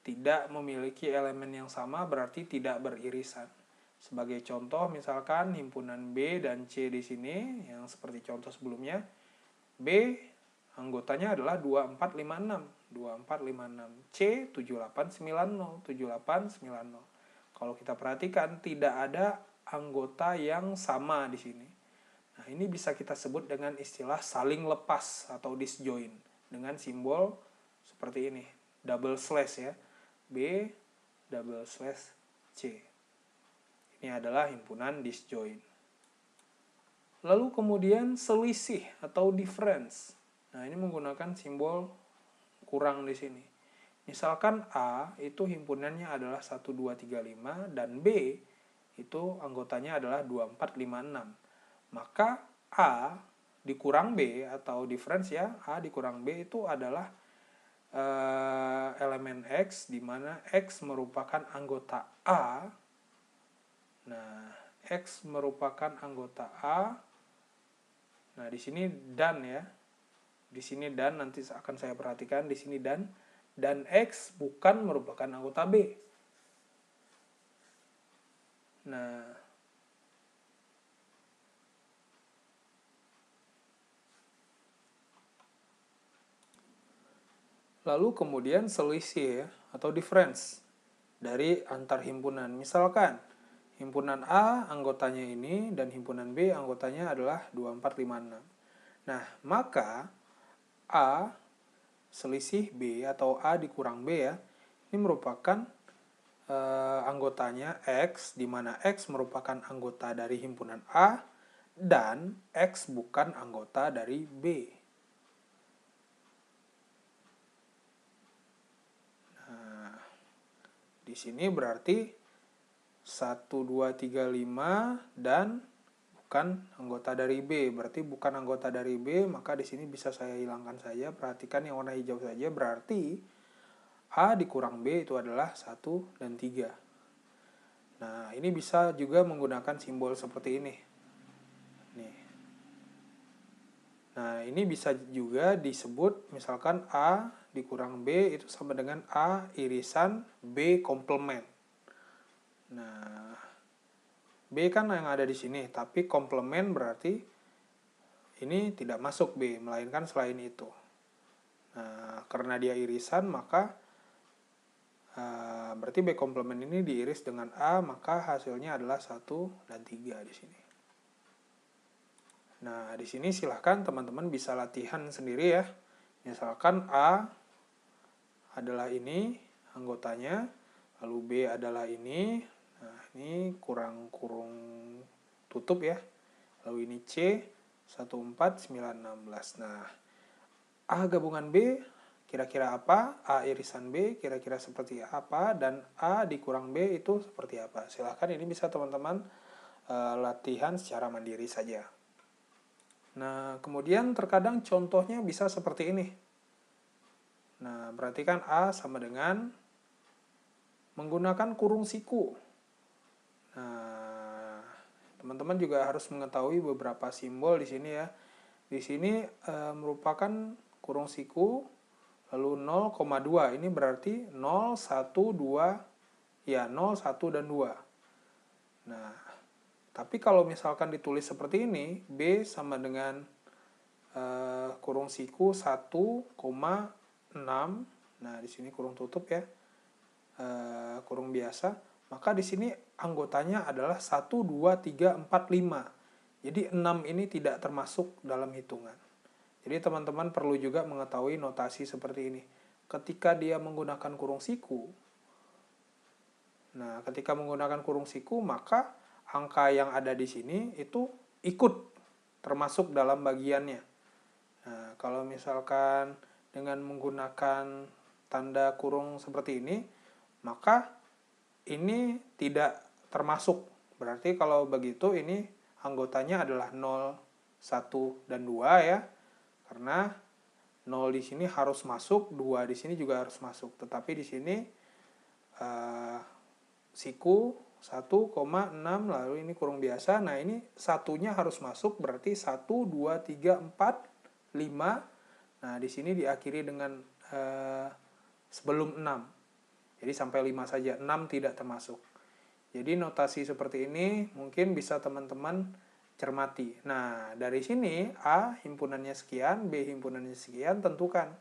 Speaker 1: Tidak memiliki elemen yang sama berarti tidak beririsan. Sebagai contoh, misalkan himpunan B dan C di sini, yang seperti contoh sebelumnya, B anggotanya adalah 2456, 2456, C 7890, 7890. Kalau kita perhatikan, tidak ada anggota yang sama di sini. Nah, ini bisa kita sebut dengan istilah saling lepas atau disjoin dengan simbol seperti ini, double slash ya, B double slash C. Ini adalah himpunan disjoin. Lalu kemudian selisih atau difference. Nah, ini menggunakan simbol kurang di sini. Misalkan A itu himpunannya adalah 1, 2, 3, 5 dan B itu anggotanya adalah 2, 4, 5, 6. Maka A dikurang B atau difference ya, A dikurang B itu adalah elemen X, di mana X merupakan anggota A. Nah, X merupakan anggota A. Nah, di sini dan ya. Di sini dan, nanti akan saya perhatikan di sini dan X bukan merupakan anggota B. Nah, lalu kemudian selisih ya, atau difference dari antar himpunan. Misalkan himpunan A anggotanya ini dan himpunan B anggotanya adalah 2, 4, 5, 6. Nah, maka A selisih B atau A dikurang B ya, ini merupakan anggotanya X, di mana X merupakan anggota dari himpunan A dan X bukan anggota dari B. Nah, di sini berarti 1, 2, 3, 5 dan bukan anggota dari B. Berarti bukan anggota dari B, maka di sini bisa saya hilangkan saja. Perhatikan yang warna hijau saja, berarti A dikurang B itu adalah 1 dan 3. Nah, ini bisa juga menggunakan simbol seperti ini. Nih. Nah, ini bisa juga disebut misalkan A dikurang B itu sama dengan A irisan B komplement. Nah, B kan yang ada di sini, tapi komplement berarti ini tidak masuk B, melainkan selain itu. Nah, karena dia irisan, maka berarti B komplement ini diiris dengan A, maka hasilnya adalah 1 dan 3 di sini. Nah, di sini silahkan teman-teman bisa latihan sendiri ya. Misalkan A adalah ini anggotanya, lalu B adalah ini. Nah, ini kurung tutup ya. Lalu ini C, 1, 4, 9, 16. Nah, A gabungan B kira-kira apa? A irisan B kira-kira seperti apa? Dan A dikurang B itu seperti apa? Silahkan ini bisa teman-teman latihan secara mandiri saja. Nah, kemudian terkadang contohnya bisa seperti ini. Nah, perhatikan A sama dengan menggunakan kurung siku. Nah, teman-teman juga harus mengetahui beberapa simbol di sini ya. Di sini merupakan kurung siku, lalu 0,2. Ini berarti 0, 1, 2, ya 0, 1, dan 2. Nah, tapi kalau misalkan ditulis seperti ini, B sama dengan kurung siku 1,6. Nah, di sini kurung tutup ya, kurung biasa. Maka di sini anggotanya adalah 1, 2, 3, 4, 5. Jadi 6 ini tidak termasuk dalam hitungan. Jadi teman-teman perlu juga mengetahui notasi seperti ini. Ketika dia menggunakan kurung siku, nah ketika menggunakan kurung siku, maka angka yang ada di sini itu ikut termasuk dalam bagiannya. Nah, kalau misalkan dengan menggunakan tanda kurung seperti ini, maka ini tidak termasuk. Berarti kalau begitu ini anggotanya adalah 0, 1, dan 2 ya. Karena 0 di sini harus masuk, 2 di sini juga harus masuk. Tetapi di sini siku 1,6, lalu ini kurung biasa. Nah, ini satunya harus masuk, berarti 1, 2, 3, 4, 5. Nah, di sini diakhiri dengan sebelum 6. Jadi sampai 5 saja, 6 tidak termasuk. Jadi notasi seperti ini mungkin bisa teman-teman cermati. Nah, dari sini A himpunannya sekian, B himpunannya sekian, tentukan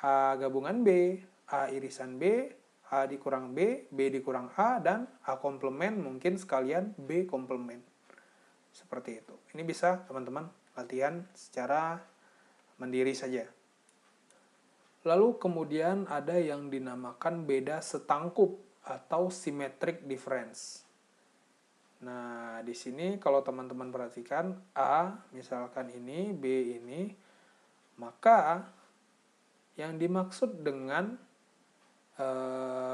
Speaker 1: A gabungan B, A irisan B, A dikurang B, B dikurang A, dan A komplement mungkin sekalian B komplement. Seperti itu. Ini bisa teman-teman latihan secara mandiri saja. Lalu kemudian ada yang dinamakan beda setangkup atau symmetric difference. Nah, di sini kalau teman-teman perhatikan A misalkan ini, B ini, maka yang dimaksud dengan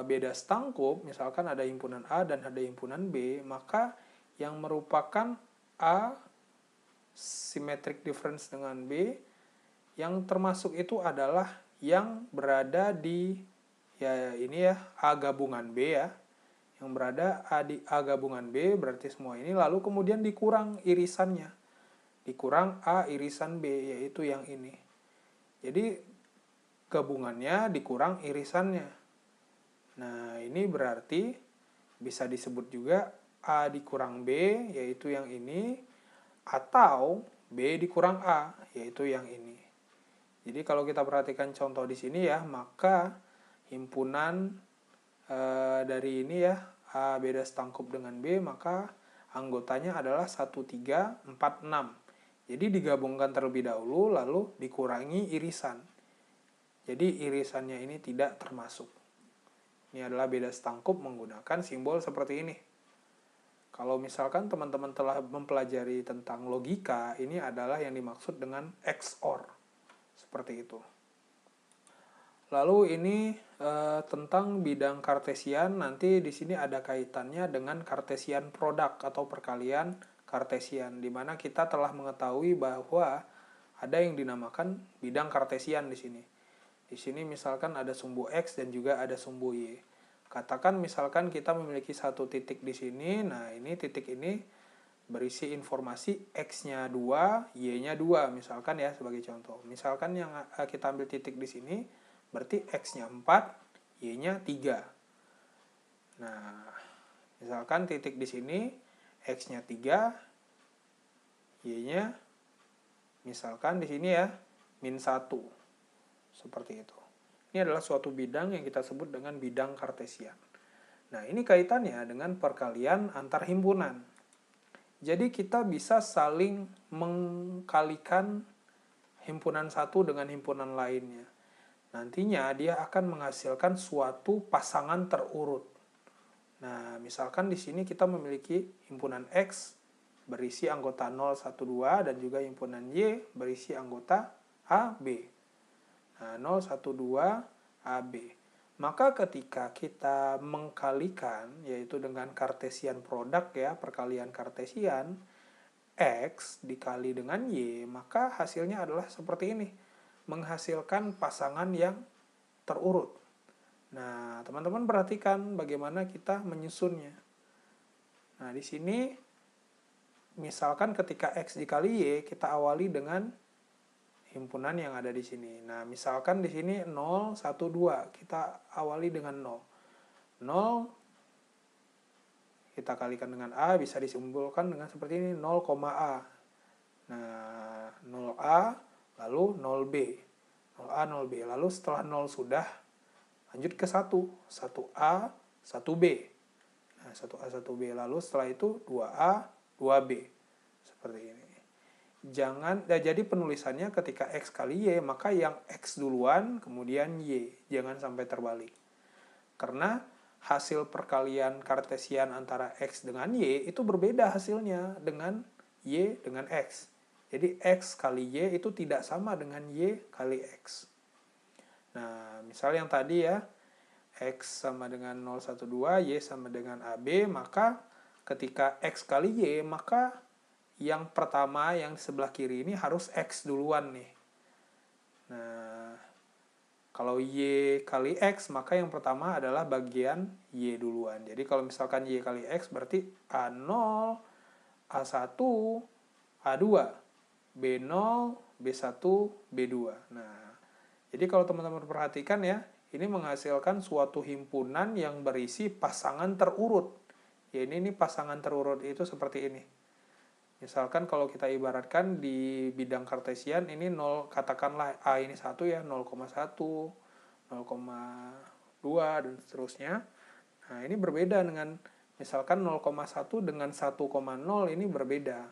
Speaker 1: beda setangkup, misalkan ada himpunan A dan ada himpunan B, maka yang merupakan A symmetric difference dengan B, yang termasuk itu adalah yang berada di ya ini ya A gabungan B ya, yang berada di A gabungan B berarti semua ini, lalu kemudian dikurang irisannya, dikurang A irisan B, yaitu yang ini. Jadi gabungannya dikurang irisannya. Nah, ini berarti bisa disebut juga A dikurang B, yaitu yang ini, atau B dikurang A, yaitu yang ini. Jadi kalau kita perhatikan contoh di sini ya, maka himpunan dari ini ya, A beda setangkup dengan B, maka anggotanya adalah 1, 3, 4, 6. Jadi digabungkan terlebih dahulu, lalu dikurangi irisan. Jadi irisannya ini tidak termasuk. Ini adalah beda setangkup menggunakan simbol seperti ini. Kalau misalkan teman-teman telah mempelajari tentang logika, ini adalah yang dimaksud dengan XOR. Seperti itu. Lalu ini tentang bidang kartesian, nanti di sini ada kaitannya dengan kartesian produk atau perkalian kartesian, di mana kita telah mengetahui bahwa ada yang dinamakan bidang kartesian di sini. Di sini misalkan ada sumbu X dan juga ada sumbu Y. Katakan misalkan kita memiliki satu titik di sini, nah ini titik ini berisi informasi X-nya 2, Y-nya 2, misalkan ya sebagai contoh. Misalkan yang kita ambil titik di sini, berarti X-nya 4, Y-nya 3. Nah, misalkan titik di sini, X-nya 3, Y-nya, misalkan di sini ya, -1. Seperti itu. Ini adalah suatu bidang yang kita sebut dengan bidang kartesian. Nah, ini kaitannya dengan perkalian antar himpunan. Jadi kita bisa saling mengkalikan himpunan satu dengan himpunan lainnya. Nantinya dia akan menghasilkan suatu pasangan terurut. Nah, misalkan di sini kita memiliki himpunan X berisi anggota 0, 1, 2 dan juga himpunan Y berisi anggota A, B. Nah, 0, 1, 2, A, B. Maka ketika kita mengkalikan, yaitu dengan kartesian produk ya, perkalian kartesian, X dikali dengan Y, maka hasilnya adalah seperti ini. Menghasilkan pasangan yang terurut. Nah, teman-teman perhatikan bagaimana kita menyusunnya. Nah, di sini misalkan ketika X dikali Y, kita awali dengan himpunan yang ada di sini. Nah, misalkan di sini 0, 1, 2. Kita awali dengan 0. 0 kita kalikan dengan A, bisa disimbolkan dengan seperti ini, 0, A. Nah, 0A, lalu 0B. 0A, 0B. Lalu setelah 0 sudah, lanjut ke 1. 1A, 1B. Nah, 1A, 1B. Lalu setelah itu 2A, 2B. Seperti ini. Jadi penulisannya ketika X kali Y, maka yang X duluan kemudian Y, jangan sampai terbalik. Karena hasil perkalian kartesian antara X dengan Y itu berbeda hasilnya dengan Y dengan X. Jadi X kali Y itu tidak sama dengan Y kali X. Nah, misal yang tadi ya, X sama dengan 012, Y sama dengan AB, maka ketika X kali Y, maka yang pertama yang di sebelah kiri ini harus X duluan nih. Nah, kalau Y kali X, maka yang pertama adalah bagian Y duluan. Jadi kalau misalkan Y kali X berarti A0, A1, A2, B0, B1, B2. Nah, jadi kalau teman-teman perhatikan ya, ini menghasilkan suatu himpunan yang berisi pasangan terurut. Ya, ini pasangan terurut itu seperti ini. Misalkan kalau kita ibaratkan di bidang kartesian ini 0, katakanlah A ini 1 ya, 0,1, 0,2 dan seterusnya. Nah, ini berbeda dengan misalkan 0,1 dengan 1,0 ini berbeda.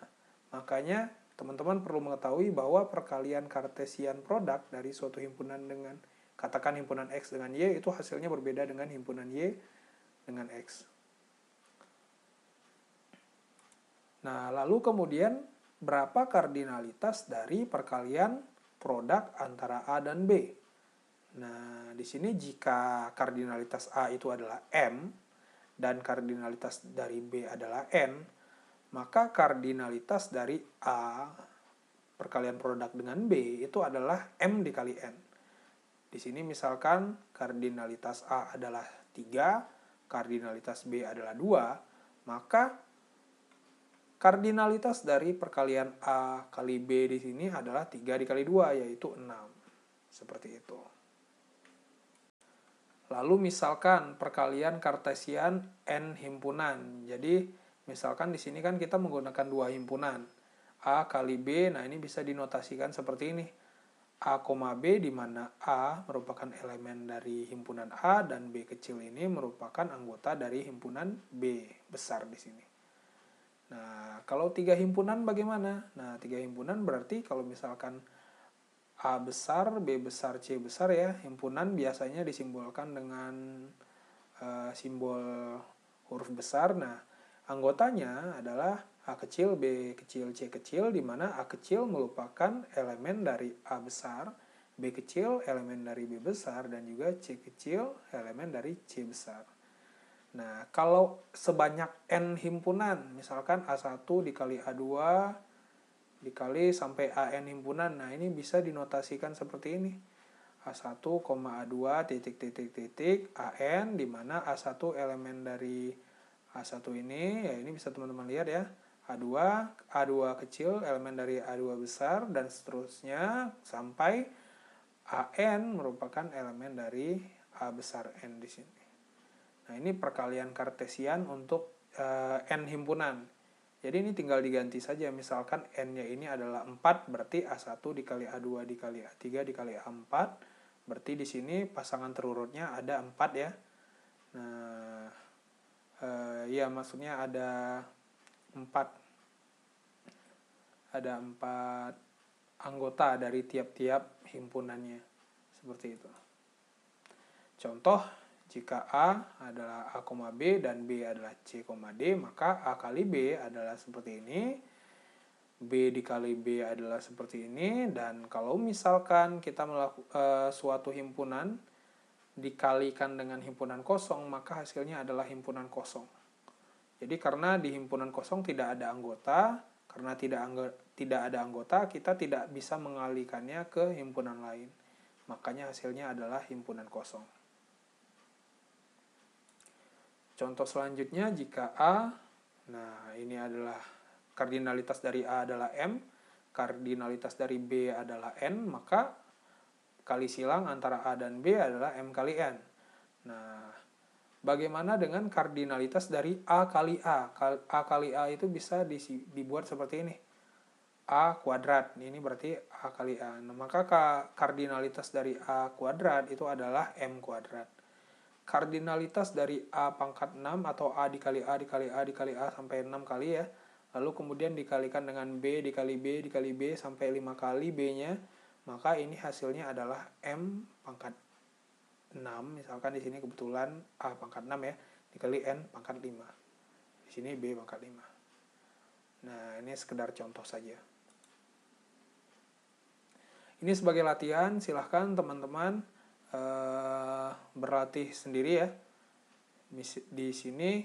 Speaker 1: Makanya teman-teman perlu mengetahui bahwa perkalian kartesian produk dari suatu himpunan dengan katakan himpunan X dengan Y itu hasilnya berbeda dengan himpunan Y dengan X. Nah, lalu kemudian berapa kardinalitas dari perkalian produk antara A dan B? Nah, di sini jika kardinalitas A itu adalah M dan kardinalitas dari B adalah N, maka kardinalitas dari A perkalian produk dengan B itu adalah M dikali N. Di sini misalkan kardinalitas A adalah 3, kardinalitas B adalah 2, maka kardinalitas dari perkalian A kali B di sini adalah 3 dikali 2, yaitu 6. Seperti itu. Lalu misalkan perkalian kartesian N himpunan. Jadi misalkan di sini kan kita menggunakan 2 himpunan. A kali B, nah ini bisa dinotasikan seperti ini. A, B, di mana A merupakan elemen dari himpunan A dan B kecil ini merupakan anggota dari himpunan B besar di sini. Nah, kalau 3 himpunan bagaimana? Nah, 3 himpunan berarti kalau misalkan A besar, B besar, C besar ya, himpunan biasanya disimbolkan dengan simbol huruf besar. Nah, anggotanya adalah A kecil, B kecil, C kecil, di mana A kecil merupakan elemen dari A besar, B kecil elemen dari B besar, dan juga C kecil elemen dari C besar. Nah, kalau sebanyak N himpunan, misalkan A1 dikali A2 dikali sampai AN himpunan, nah ini bisa dinotasikan seperti ini. A1, A2, titik, titik, titik, AN, di mana A1 elemen dari A1 ini, ya ini bisa teman-teman lihat ya, A2, A2 kecil, elemen dari A2 besar, dan seterusnya, sampai AN merupakan elemen dari A besar N di sini. Nah, ini perkalian kartesian untuk N himpunan. Jadi ini tinggal diganti saja, misalkan N-nya ini adalah 4, berarti A1 dikali A2 dikali A3 dikali A4, berarti di sini pasangan terurutnya ada 4 ya. Nah, ya maksudnya ada 4 anggota dari tiap-tiap himpunannya, seperti itu. Contoh, jika A adalah A, B dan B adalah C, D, maka A kali B adalah seperti ini, B dikali B adalah seperti ini, dan kalau misalkan kita melakukan suatu himpunan dikalikan dengan himpunan kosong, maka hasilnya adalah himpunan kosong. Jadi karena di himpunan kosong tidak ada anggota, karena tidak ada anggota, kita tidak bisa mengalikannya ke himpunan lain. Makanya hasilnya adalah himpunan kosong. Contoh selanjutnya, jika A, nah ini adalah kardinalitas dari A adalah M, kardinalitas dari B adalah N, maka kali silang antara A dan B adalah M kali N. Nah, bagaimana dengan kardinalitas dari A kali A? A kali A itu bisa dibuat seperti ini. A kuadrat, ini berarti A kali A. Nah, maka kardinalitas dari A kuadrat itu adalah M kuadrat. Kardinalitas dari A pangkat 6 atau A dikali A dikali A dikali A sampai 6 kali ya. Lalu kemudian dikalikan dengan B dikali B dikali B sampai 5 kali B-nya, maka ini hasilnya adalah M pangkat 6. Misalkan di sini kebetulan A pangkat 6 ya, dikali N pangkat 5. Di sini B pangkat 5. Nah, ini sekedar contoh saja. Ini sebagai latihan, silahkan teman-teman berlatih sendiri ya. Di sini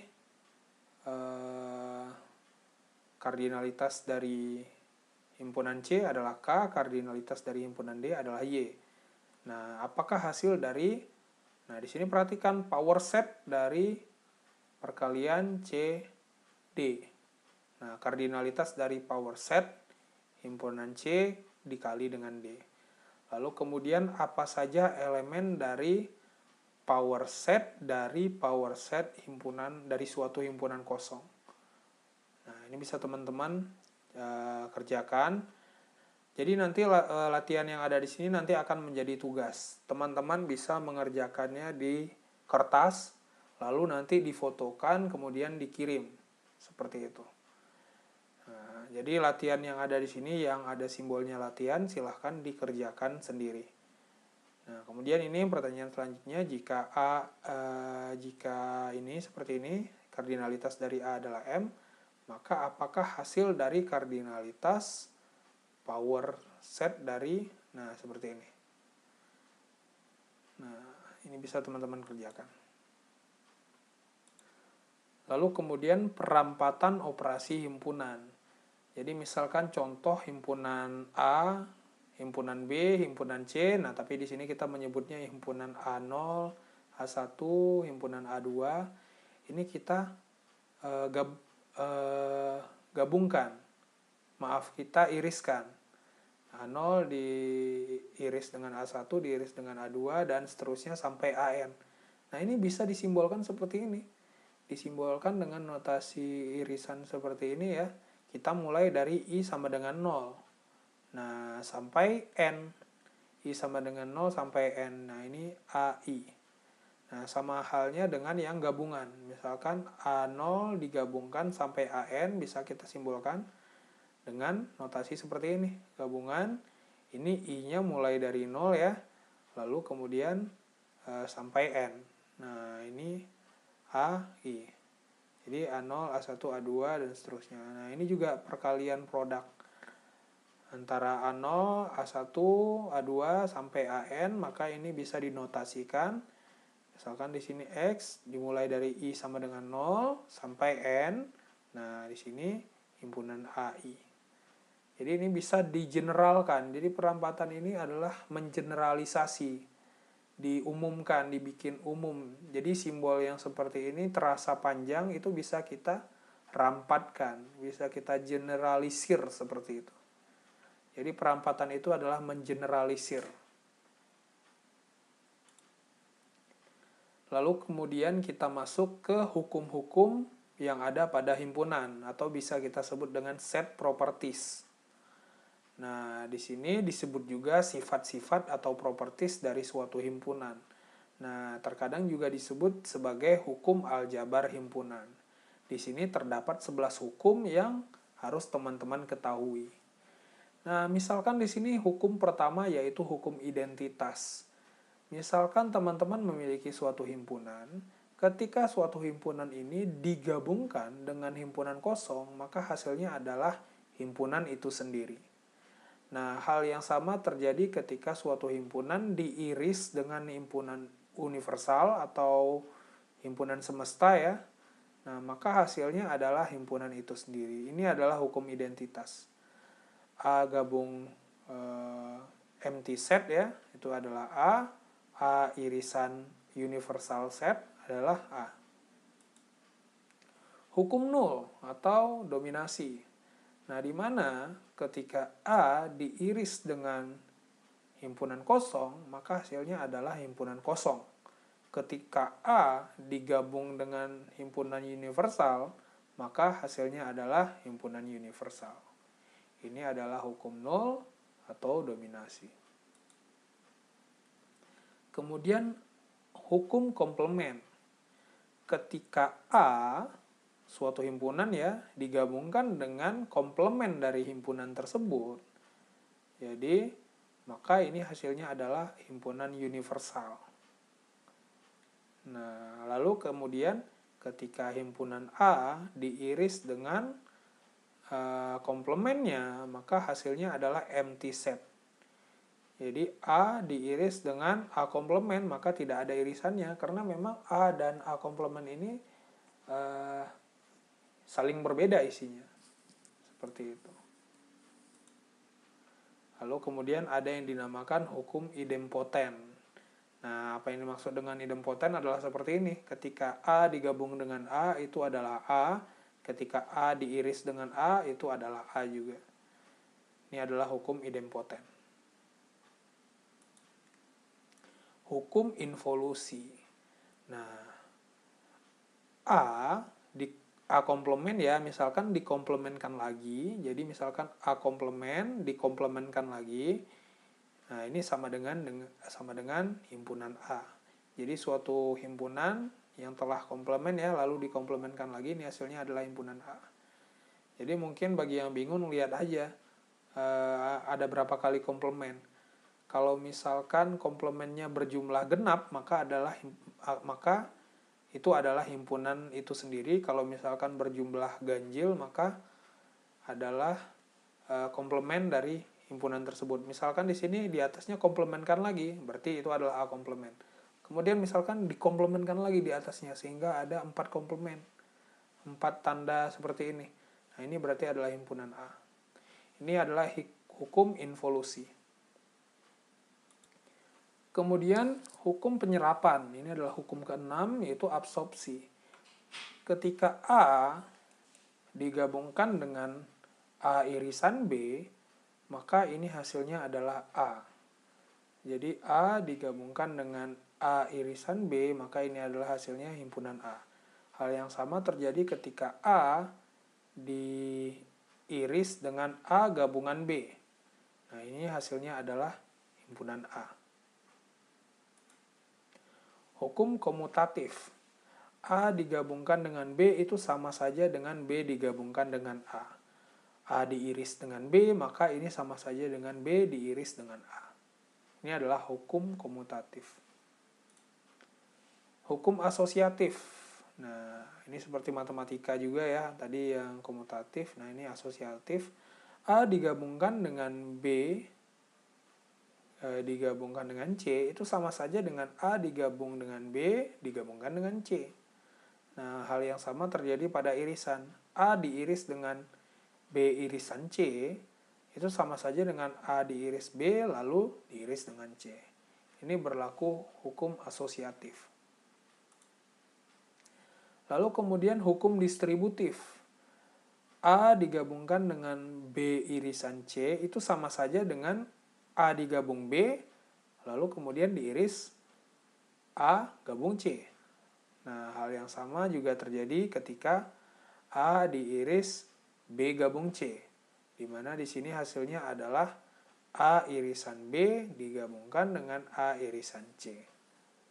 Speaker 1: kardinalitas dari himpunan C adalah K, kardinalitas dari himpunan D adalah Y. Nah, apakah hasil dari, nah di sini perhatikan power set dari perkalian C D. Nah, kardinalitas dari power set himpunan C dikali dengan D. Lalu kemudian apa saja elemen dari power set himpunan dari suatu himpunan kosong. Nah, ini bisa teman-teman kerjakan. Jadi nanti latihan yang ada di sini nanti akan menjadi tugas. Teman-teman bisa mengerjakannya di kertas, lalu nanti difotokan kemudian dikirim. Seperti itu. Nah, jadi latihan yang ada di sini yang ada simbolnya latihan silahkan dikerjakan sendiri. Nah, kemudian ini pertanyaan selanjutnya, jika ini seperti ini, kardinalitas dari A adalah M, maka apakah hasil dari kardinalitas power set dari, nah seperti ini. Nah, ini bisa teman-teman kerjakan. Lalu kemudian perampatan operasi himpunan. Jadi misalkan contoh himpunan A, himpunan B, himpunan C. Nah, tapi di sini kita menyebutnya himpunan A0, A1, himpunan A2. Ini kita gabungkan. Maaf, kita iriskan. A0 diiris dengan A1, diiris dengan A2, dan seterusnya sampai AN. Nah, ini bisa disimbolkan seperti ini. Disimbolkan dengan notasi irisan seperti ini ya. Kita mulai dari I sama dengan 0. Nah, sampai N. I sama dengan 0 sampai N. Nah, ini AI. Nah, sama halnya dengan yang gabungan. Misalkan A0 digabungkan sampai AN, bisa kita simbolkan dengan notasi seperti ini. Gabungan, ini I-nya mulai dari 0 ya. Lalu kemudian sampai N. Nah, ini AI. Jadi A0, A1, A2, dan seterusnya. Nah, ini juga perkalian produk antara A0, A1, A2, sampai AN, maka ini bisa dinotasikan. Misalkan di sini X dimulai dari I sama dengan 0 sampai N. Nah, di sini himpunan AI. Jadi ini bisa digeneralkan. Jadi perampatan ini adalah mengeneralisasi, diumumkan, dibikin umum. Jadi simbol yang seperti ini terasa panjang itu bisa kita rampatkan, bisa kita generalisir seperti itu. Jadi perampatan itu adalah mengeneralisir. Lalu kemudian kita masuk ke hukum-hukum yang ada pada himpunan atau bisa kita sebut dengan set properties. Nah, di sini disebut juga sifat-sifat atau properties dari suatu himpunan. Nah, terkadang juga disebut sebagai hukum aljabar himpunan. Di sini terdapat 11 hukum yang harus teman-teman ketahui. Nah, misalkan di sini hukum pertama yaitu hukum identitas. Misalkan teman-teman memiliki suatu himpunan, ketika suatu himpunan ini digabungkan dengan himpunan kosong, maka hasilnya adalah himpunan itu sendiri. Nah, hal yang sama terjadi ketika suatu himpunan diiris dengan himpunan universal atau himpunan semesta ya. Nah, maka hasilnya adalah himpunan itu sendiri. Ini adalah hukum identitas. A gabung empty set ya, itu adalah A. A irisan universal set adalah A. Hukum nul atau dominasi. Nah, di mana ketika A diiris dengan himpunan kosong, maka hasilnya adalah himpunan kosong. Ketika A digabung dengan himpunan universal, maka hasilnya adalah himpunan universal. Ini adalah hukum nol atau dominasi. Kemudian hukum komplement. Ketika A suatu himpunan ya digabungkan dengan komplement dari himpunan tersebut, jadi maka ini hasilnya adalah himpunan universal. Nah, lalu kemudian ketika himpunan A diiris dengan komplementnya, maka hasilnya adalah empty set. Jadi A diiris dengan A komplement, maka tidak ada irisannya karena memang A dan A komplement ini saling berbeda isinya. Seperti itu. Lalu kemudian ada yang dinamakan hukum idempoten. Nah, apa yang dimaksud dengan idempoten adalah seperti ini. Ketika A digabung dengan A, itu adalah A. Ketika A diiris dengan A, itu adalah A juga. Ini adalah hukum idempoten. Hukum involusi. Nah, A di A komplement ya, misalkan dikomplementkan lagi. Jadi misalkan A komplement dikomplementkan lagi. Nah, ini sama dengan himpunan A. Jadi suatu himpunan yang telah komplement ya, lalu dikomplementkan lagi, ini hasilnya adalah himpunan A. Jadi mungkin bagi yang bingung lihat aja ada berapa kali komplement. Kalau misalkan komplementnya berjumlah genap, maka itu adalah himpunan itu sendiri. Kalau misalkan berjumlah ganjil, maka adalah komplement dari himpunan tersebut. Misalkan di sini di atasnya komplementkan lagi, berarti itu adalah A komplement. Kemudian misalkan dikomplementkan lagi di atasnya, sehingga ada 4 komplement. 4 tanda seperti ini. Nah, ini berarti adalah himpunan A. Ini adalah hukum involusi. Kemudian hukum penyerapan, ini adalah hukum ke-6 yaitu absorpsi. Ketika A digabungkan dengan A irisan B, maka ini hasilnya adalah A. Jadi A digabungkan dengan A irisan B, maka ini adalah hasilnya himpunan A. Hal yang sama terjadi ketika A diiris dengan A gabungan B. Nah, ini hasilnya adalah himpunan A. Hukum komutatif. A digabungkan dengan B itu sama saja dengan B digabungkan dengan A. A diiris dengan B, maka ini sama saja dengan B diiris dengan A. Ini adalah hukum komutatif. Hukum asosiatif. Nah, ini seperti matematika juga ya. Tadi yang komutatif, nah ini asosiatif. A digabungkan dengan B digabungkan dengan C, itu sama saja dengan A digabung dengan B digabungkan dengan C. Nah, hal yang sama terjadi pada irisan. A diiris dengan B irisan C, itu sama saja dengan A diiris B lalu diiris dengan C. Ini berlaku hukum asosiatif. Lalu kemudian hukum distributif. A digabungkan dengan B irisan C itu sama saja dengan A digabung B lalu kemudian diiris A gabung C. Nah, hal yang sama juga terjadi ketika A diiris B gabung C, di mana di sini hasilnya adalah A irisan B digabungkan dengan A irisan C.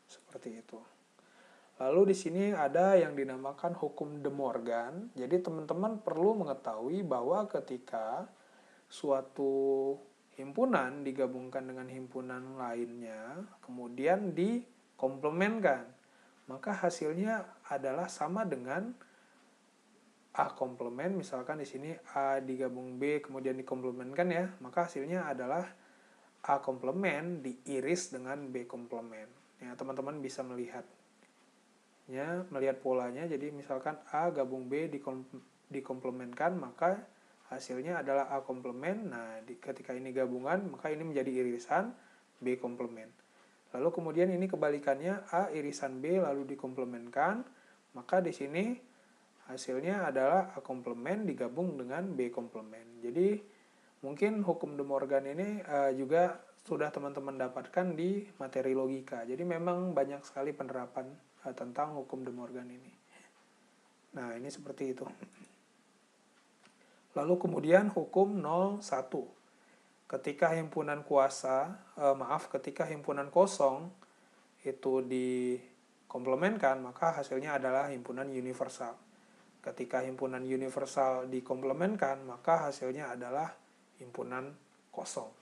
Speaker 1: Seperti itu. Lalu di sini ada yang dinamakan hukum De Morgan. Jadi teman-teman perlu mengetahui bahwa ketika suatu himpunan digabungkan dengan himpunan lainnya, kemudian dikomplemenkan, maka hasilnya adalah sama dengan A komplement. Misalkan di sini A digabung B kemudian dikomplementkan ya, maka hasilnya adalah A komplement diiris dengan B komplement. Ya, teman-teman bisa melihat polanya. Jadi misalkan A gabung B dikomplementkan, maka hasilnya adalah A komplement. Nah, ketika ini gabungan, maka ini menjadi irisan B komplement. Lalu kemudian ini kebalikannya, A irisan B lalu dikomplementkan, maka di sini hasilnya adalah A komplement digabung dengan B komplement. Jadi mungkin hukum De Morgan ini juga sudah teman-teman dapatkan di materi logika. Jadi memang banyak sekali penerapan tentang hukum De Morgan ini. Nah, ini seperti itu. Lalu kemudian hukum 01. Ketika himpunan ketika himpunan kosong itu dikomplementkan, maka hasilnya adalah himpunan universal. Ketika himpunan universal dikomplementkan, maka hasilnya adalah himpunan kosong.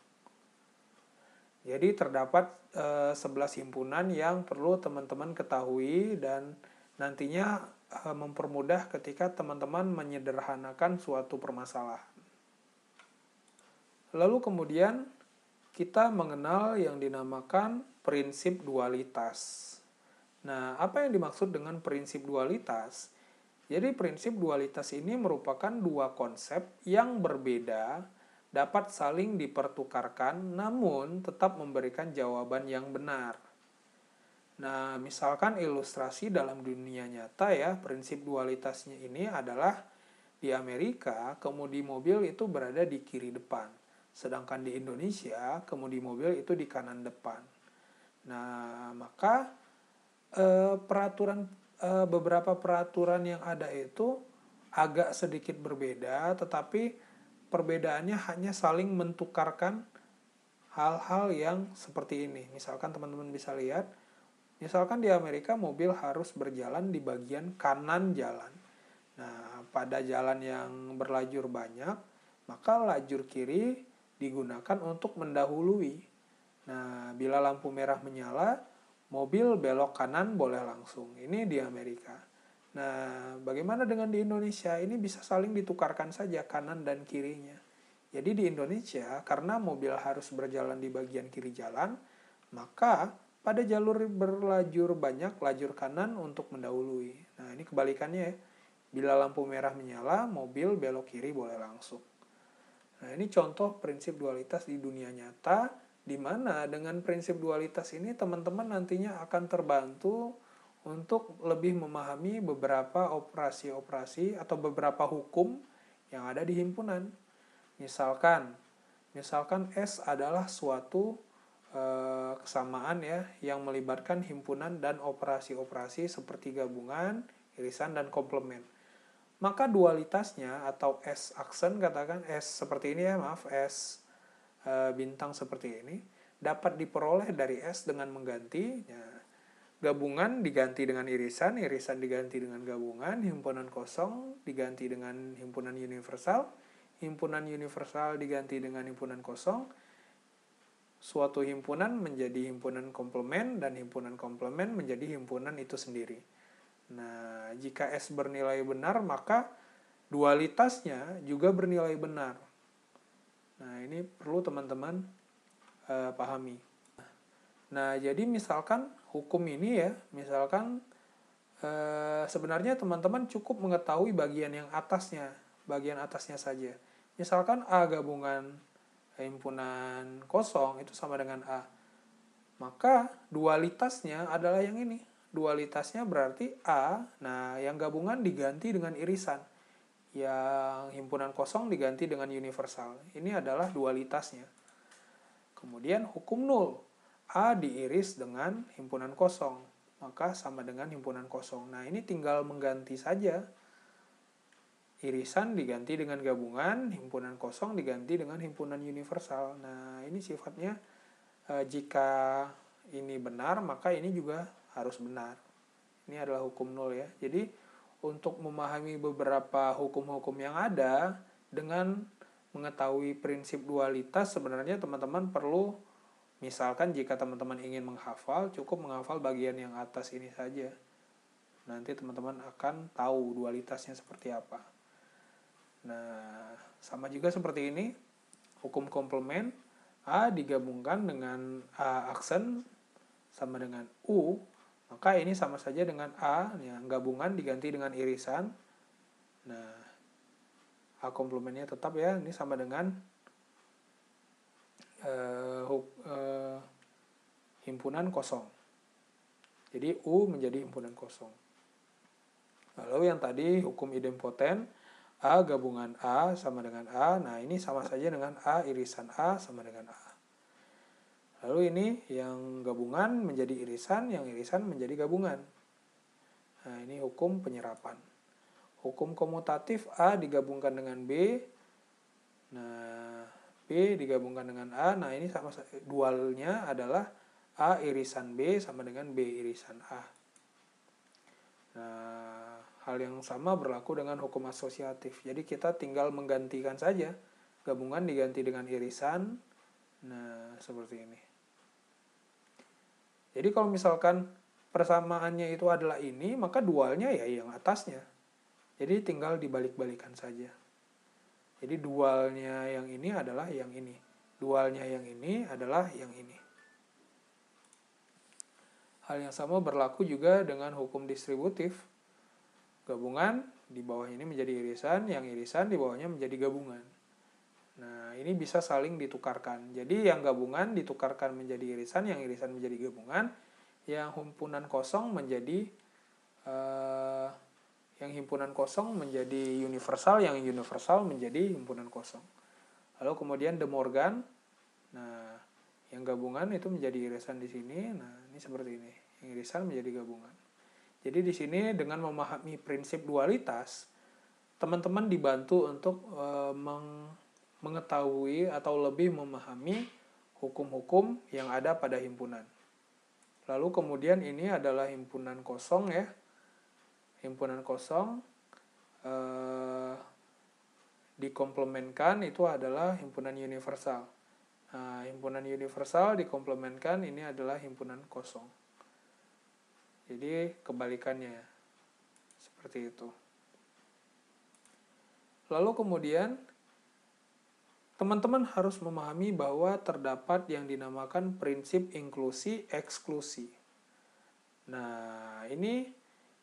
Speaker 1: Jadi terdapat 11 himpunan yang perlu teman-teman ketahui dan nantinya mempermudah ketika teman-teman menyederhanakan suatu permasalahan. Lalu kemudian kita mengenal yang dinamakan prinsip dualitas. Nah, apa yang dimaksud dengan prinsip dualitas? Jadi prinsip dualitas ini merupakan dua konsep yang berbeda, dapat saling dipertukarkan, namun tetap memberikan jawaban yang benar. Nah, misalkan ilustrasi dalam dunia nyata ya, prinsip dualitasnya ini adalah di Amerika, kemudi mobil itu berada di kiri depan. Sedangkan di Indonesia, kemudi mobil itu di kanan depan. Nah, maka beberapa peraturan yang ada itu agak sedikit berbeda, tetapi perbedaannya hanya saling mentukarkan hal-hal yang seperti ini. Misalkan teman-teman bisa lihat, misalkan di Amerika mobil harus berjalan di bagian kanan jalan. Nah, pada jalan yang berlajur banyak, maka lajur kiri digunakan untuk mendahului. Nah, bila lampu merah menyala, mobil belok kanan boleh langsung. Ini di Amerika. Nah, bagaimana dengan di Indonesia? Ini bisa saling ditukarkan saja kanan dan kirinya. Jadi di Indonesia, karena mobil harus berjalan di bagian kiri jalan, maka pada jalur berlajur banyak, lajur kanan untuk mendahului. Nah, ini kebalikannya ya. Bila lampu merah menyala, mobil belok kiri boleh langsung. Nah, ini contoh prinsip dualitas di dunia nyata, di mana dengan prinsip dualitas ini teman-teman nantinya akan terbantu untuk lebih memahami beberapa operasi-operasi atau beberapa hukum yang ada di himpunan. Misalkan S adalah suatu kesamaan ya yang melibatkan himpunan dan operasi-operasi seperti gabungan, irisan, dan komplement. Maka dualitasnya atau S aksen, katakan S seperti ini ya, S bintang seperti ini, dapat diperoleh dari S dengan mengganti gabungan diganti dengan irisan, irisan diganti dengan gabungan, himpunan kosong diganti dengan himpunan universal diganti dengan himpunan kosong, suatu himpunan menjadi himpunan komplement, dan himpunan komplement menjadi himpunan itu sendiri. Nah, jika S bernilai benar, maka dualitasnya juga bernilai benar. Nah, ini perlu teman-teman pahami. Nah, jadi misalkan hukum ini ya, misalkan sebenarnya teman-teman cukup mengetahui bagian atasnya saja. Misalkan A gabungan himpunan kosong itu sama dengan A. Maka dualitasnya adalah yang ini. Dualitasnya berarti A, nah yang gabungan diganti dengan irisan. Yang himpunan kosong diganti dengan universal. Ini adalah dualitasnya. Kemudian hukum nul. A diiris dengan himpunan kosong. Maka sama dengan himpunan kosong. Nah ini tinggal mengganti saja. Irisan diganti dengan gabungan, himpunan kosong diganti dengan himpunan universal. Nah, ini sifatnya jika ini benar, maka ini juga harus benar. Ini adalah hukum nul ya. Jadi, untuk memahami beberapa hukum-hukum yang ada, dengan mengetahui prinsip dualitas, sebenarnya teman-teman perlu, misalkan jika teman-teman ingin menghafal, cukup menghafal bagian yang atas ini saja. Nanti teman-teman akan tahu dualitasnya seperti apa. Nah, sama juga seperti ini. Hukum komplement, A digabungkan dengan A aksen sama dengan U, maka ini sama saja dengan A, yang gabungan diganti dengan irisan. Nah, A komplementnya tetap ya, ini sama dengan himpunan kosong. Jadi U menjadi himpunan kosong. Lalu yang tadi hukum idempoten, A gabungan A sama dengan A. Nah, ini sama saja dengan A irisan A sama dengan A. Lalu ini yang gabungan menjadi irisan, yang irisan menjadi gabungan. Nah, ini hukum penyerapan. Hukum komutatif A digabungkan dengan B. Nah, B digabungkan dengan A. Nah, ini sama dualnya adalah A irisan B sama dengan B irisan A. Nah, hal yang sama berlaku dengan hukum asosiatif. Jadi kita tinggal menggantikan saja. Gabungan diganti dengan irisan. Nah, seperti ini. Jadi kalau misalkan persamaannya itu adalah ini, maka dualnya ya yang atasnya. Jadi tinggal dibalik-balikan saja. Jadi dualnya yang ini adalah yang ini. Dualnya yang ini adalah yang ini. Hal yang sama berlaku juga dengan hukum distributif. Gabungan di bawah ini menjadi irisan, yang irisan di bawahnya menjadi gabungan. Nah, ini bisa saling ditukarkan. Jadi yang gabungan ditukarkan menjadi irisan, yang irisan menjadi gabungan, yang himpunan kosong menjadi universal, yang universal menjadi himpunan kosong. Lalu kemudian De Morgan, nah yang gabungan itu menjadi irisan di sini. Nah, ini seperti ini. Yang irisan menjadi gabungan. Jadi di sini dengan memahami prinsip dualitas, teman-teman dibantu untuk mengetahui atau lebih memahami hukum-hukum yang ada pada himpunan. Lalu kemudian ini adalah himpunan kosong ya. Himpunan kosong dikomplementkan itu adalah himpunan universal. Nah, himpunan universal dikomplementkan ini adalah himpunan kosong. Jadi kebalikannya seperti itu. Lalu kemudian teman-teman harus memahami bahwa terdapat yang dinamakan prinsip inklusi eksklusi. Nah, ini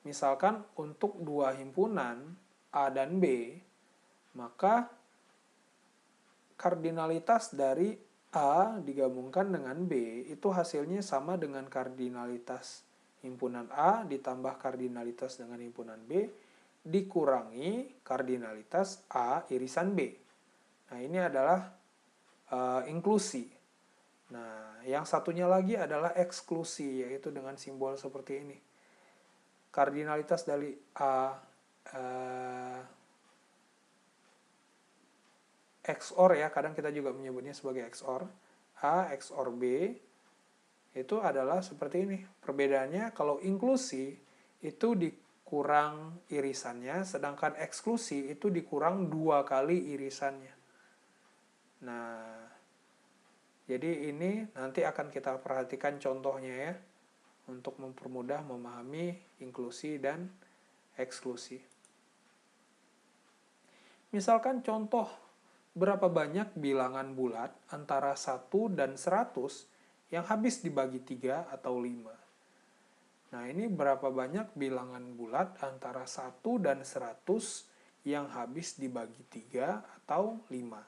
Speaker 1: misalkan untuk dua himpunan A dan B, maka kardinalitas dari A digabungkan dengan B itu hasilnya sama dengan kardinalitas himpunan A ditambah kardinalitas dengan himpunan B dikurangi kardinalitas A irisan B. Nah, ini adalah inklusi. Nah, yang satunya lagi adalah eksklusi, yaitu dengan simbol seperti ini. Kardinalitas dari A XOR ya, kadang kita juga menyebutnya sebagai XOR. A XOR B itu adalah seperti ini. Perbedaannya kalau inklusi itu dikurang irisannya, sedangkan eksklusi itu dikurang 2 kali irisannya. Nah, jadi ini nanti akan kita perhatikan contohnya ya, untuk mempermudah memahami inklusi dan eksklusi. Misalkan contoh berapa banyak bilangan bulat antara 1 dan 100 yang habis dibagi 3 atau 5. Nah, ini berapa banyak bilangan bulat antara 1 dan 100 yang habis dibagi 3 atau 5.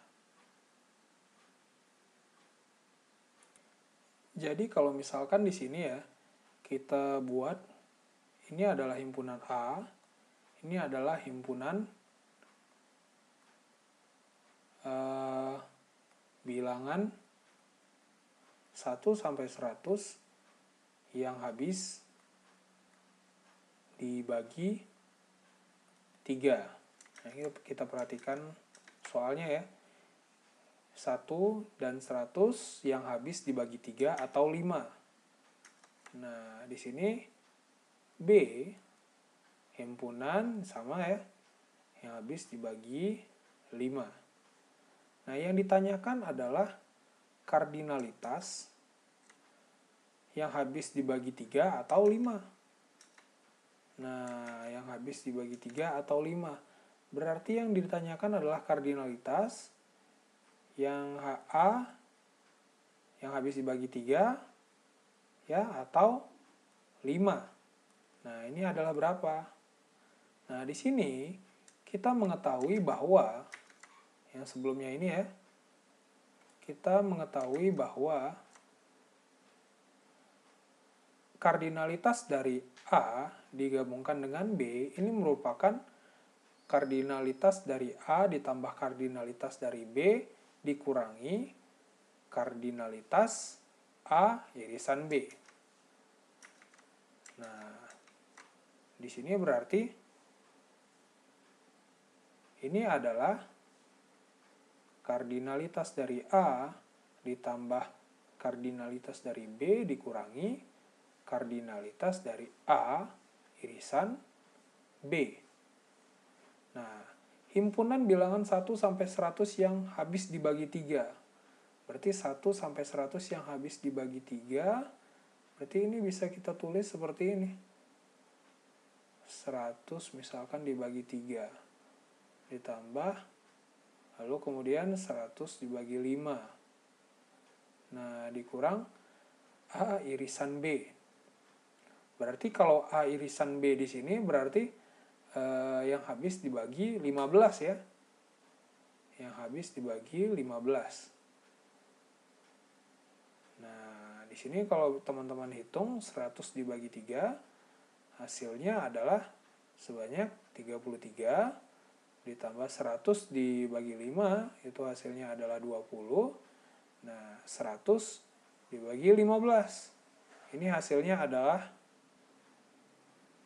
Speaker 1: Jadi kalau misalkan di sini ya, kita buat ini adalah himpunan A, ini adalah himpunan bilangan 1 sampai 100 yang habis dibagi 3. Nah, kita perhatikan soalnya ya. 1 dan 100 yang habis dibagi 3 atau 5. Nah, di sini B himpunan sama ya, yang habis dibagi 5. Nah, yang ditanyakan adalah kardinalitas yang habis dibagi 3 atau 5. Nah, yang habis dibagi 3 atau 5. Berarti yang ditanyakan adalah kardinalitas yang A yang habis dibagi 3 ya atau 5. Nah, ini adalah berapa? Nah, di sini kita mengetahui bahwa yang sebelumnya ini ya, kita mengetahui bahwa kardinalitas dari A digabungkan dengan B ini merupakan kardinalitas dari A ditambah kardinalitas dari B dikurangi kardinalitas A irisan B. Nah, di sini berarti ini adalah kardinalitas dari A ditambah kardinalitas dari B dikurangi kardinalitas dari A irisan B. Nah, himpunan bilangan 1 sampai 100 yang habis dibagi 3. Berarti 1 sampai 100 yang habis dibagi 3, berarti ini bisa kita tulis seperti ini. 100 misalkan dibagi 3. Ditambah, lalu kemudian 100 dibagi 5. Nah, dikurang A irisan B. Berarti kalau A irisan B di sini berarti yang habis dibagi 15 ya. Yang habis dibagi 15. Nah, di sini kalau teman-teman hitung 100 dibagi 3, hasilnya adalah sebanyak 33 ditambah 100 dibagi 5, itu hasilnya adalah 20. Nah, 100 dibagi 15. Ini hasilnya adalah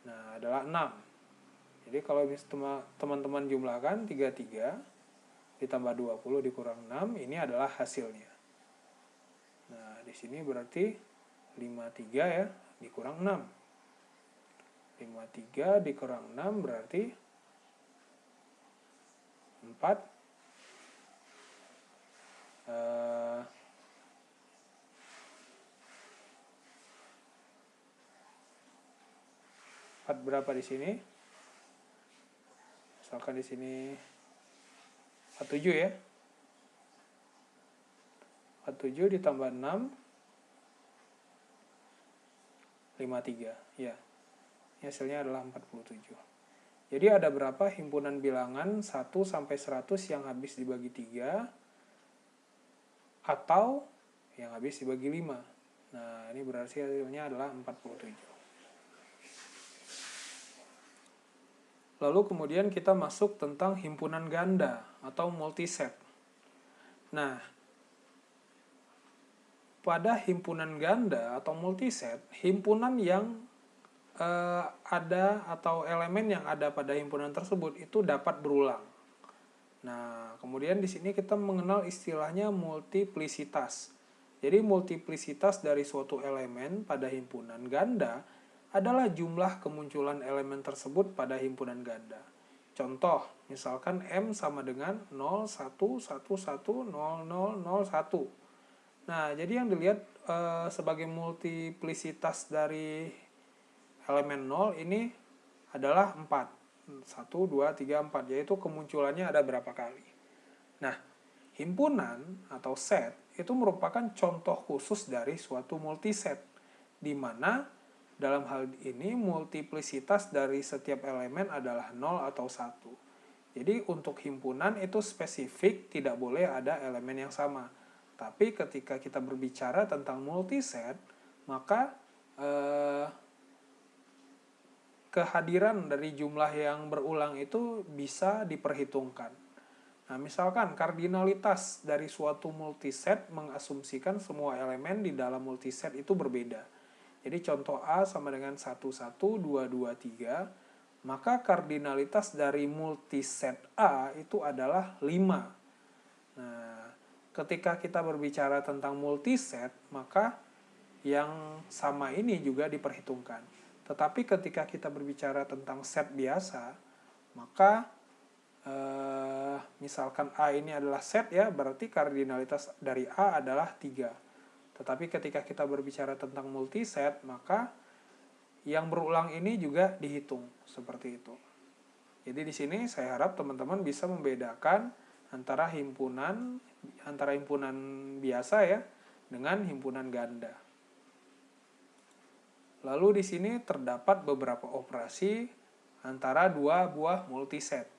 Speaker 1: 6. Jadi kalau teman-teman jumlahkan 33 ditambah 20 dikurang 6, ini adalah hasilnya. Nah, di sini berarti 53 ya, dikurang 6. 53 dikurang 6 berarti 4. 4 berapa di sini? Misalkan di sini 47 ya. 47 ditambah 6 53 ya. Hasilnya adalah 47. Jadi ada berapa himpunan bilangan 1 sampai 100 yang habis dibagi 3 atau yang habis dibagi 5. Nah, ini berarti hasilnya adalah 47. Lalu kemudian kita masuk tentang himpunan ganda atau multiset. Nah, pada himpunan ganda atau multiset, himpunan yang ada atau elemen yang ada pada himpunan tersebut itu dapat berulang. Nah, kemudian di sini kita mengenal istilahnya multiplisitas. Jadi multiplisitas dari suatu elemen pada himpunan ganda adalah jumlah kemunculan elemen tersebut pada himpunan ganda. Contoh, misalkan M sama dengan 0, 1, 1, 1, 0, 0, 0, 1. Nah, jadi yang dilihat sebagai multiplisitas dari elemen 0 ini adalah 4. 1, 2, 3, 4, yaitu kemunculannya ada berapa kali. Nah, himpunan atau set itu merupakan contoh khusus dari suatu multiset, di mana dalam hal ini multiplisitas dari setiap elemen adalah 0 atau 1. Jadi untuk himpunan itu spesifik tidak boleh ada elemen yang sama. Tapi ketika kita berbicara tentang multiset, maka kehadiran dari jumlah yang berulang itu bisa diperhitungkan. Nah, misalkan kardinalitas dari suatu multiset mengasumsikan semua elemen di dalam multiset itu berbeda. Jadi contoh A sama dengan 1, 1, 2, 2, 3, maka kardinalitas dari multiset A itu adalah 5. Nah, ketika kita berbicara tentang multiset, maka yang sama ini juga diperhitungkan. Tetapi ketika kita berbicara tentang set biasa, maka misalkan A ini adalah set ya, berarti kardinalitas dari A adalah 3. Tetapi ketika kita berbicara tentang multiset, maka yang berulang ini juga dihitung seperti itu. Jadi di sini saya harap teman-teman bisa membedakan antara himpunan biasa ya dengan himpunan ganda. Lalu di sini terdapat beberapa operasi antara dua buah multiset.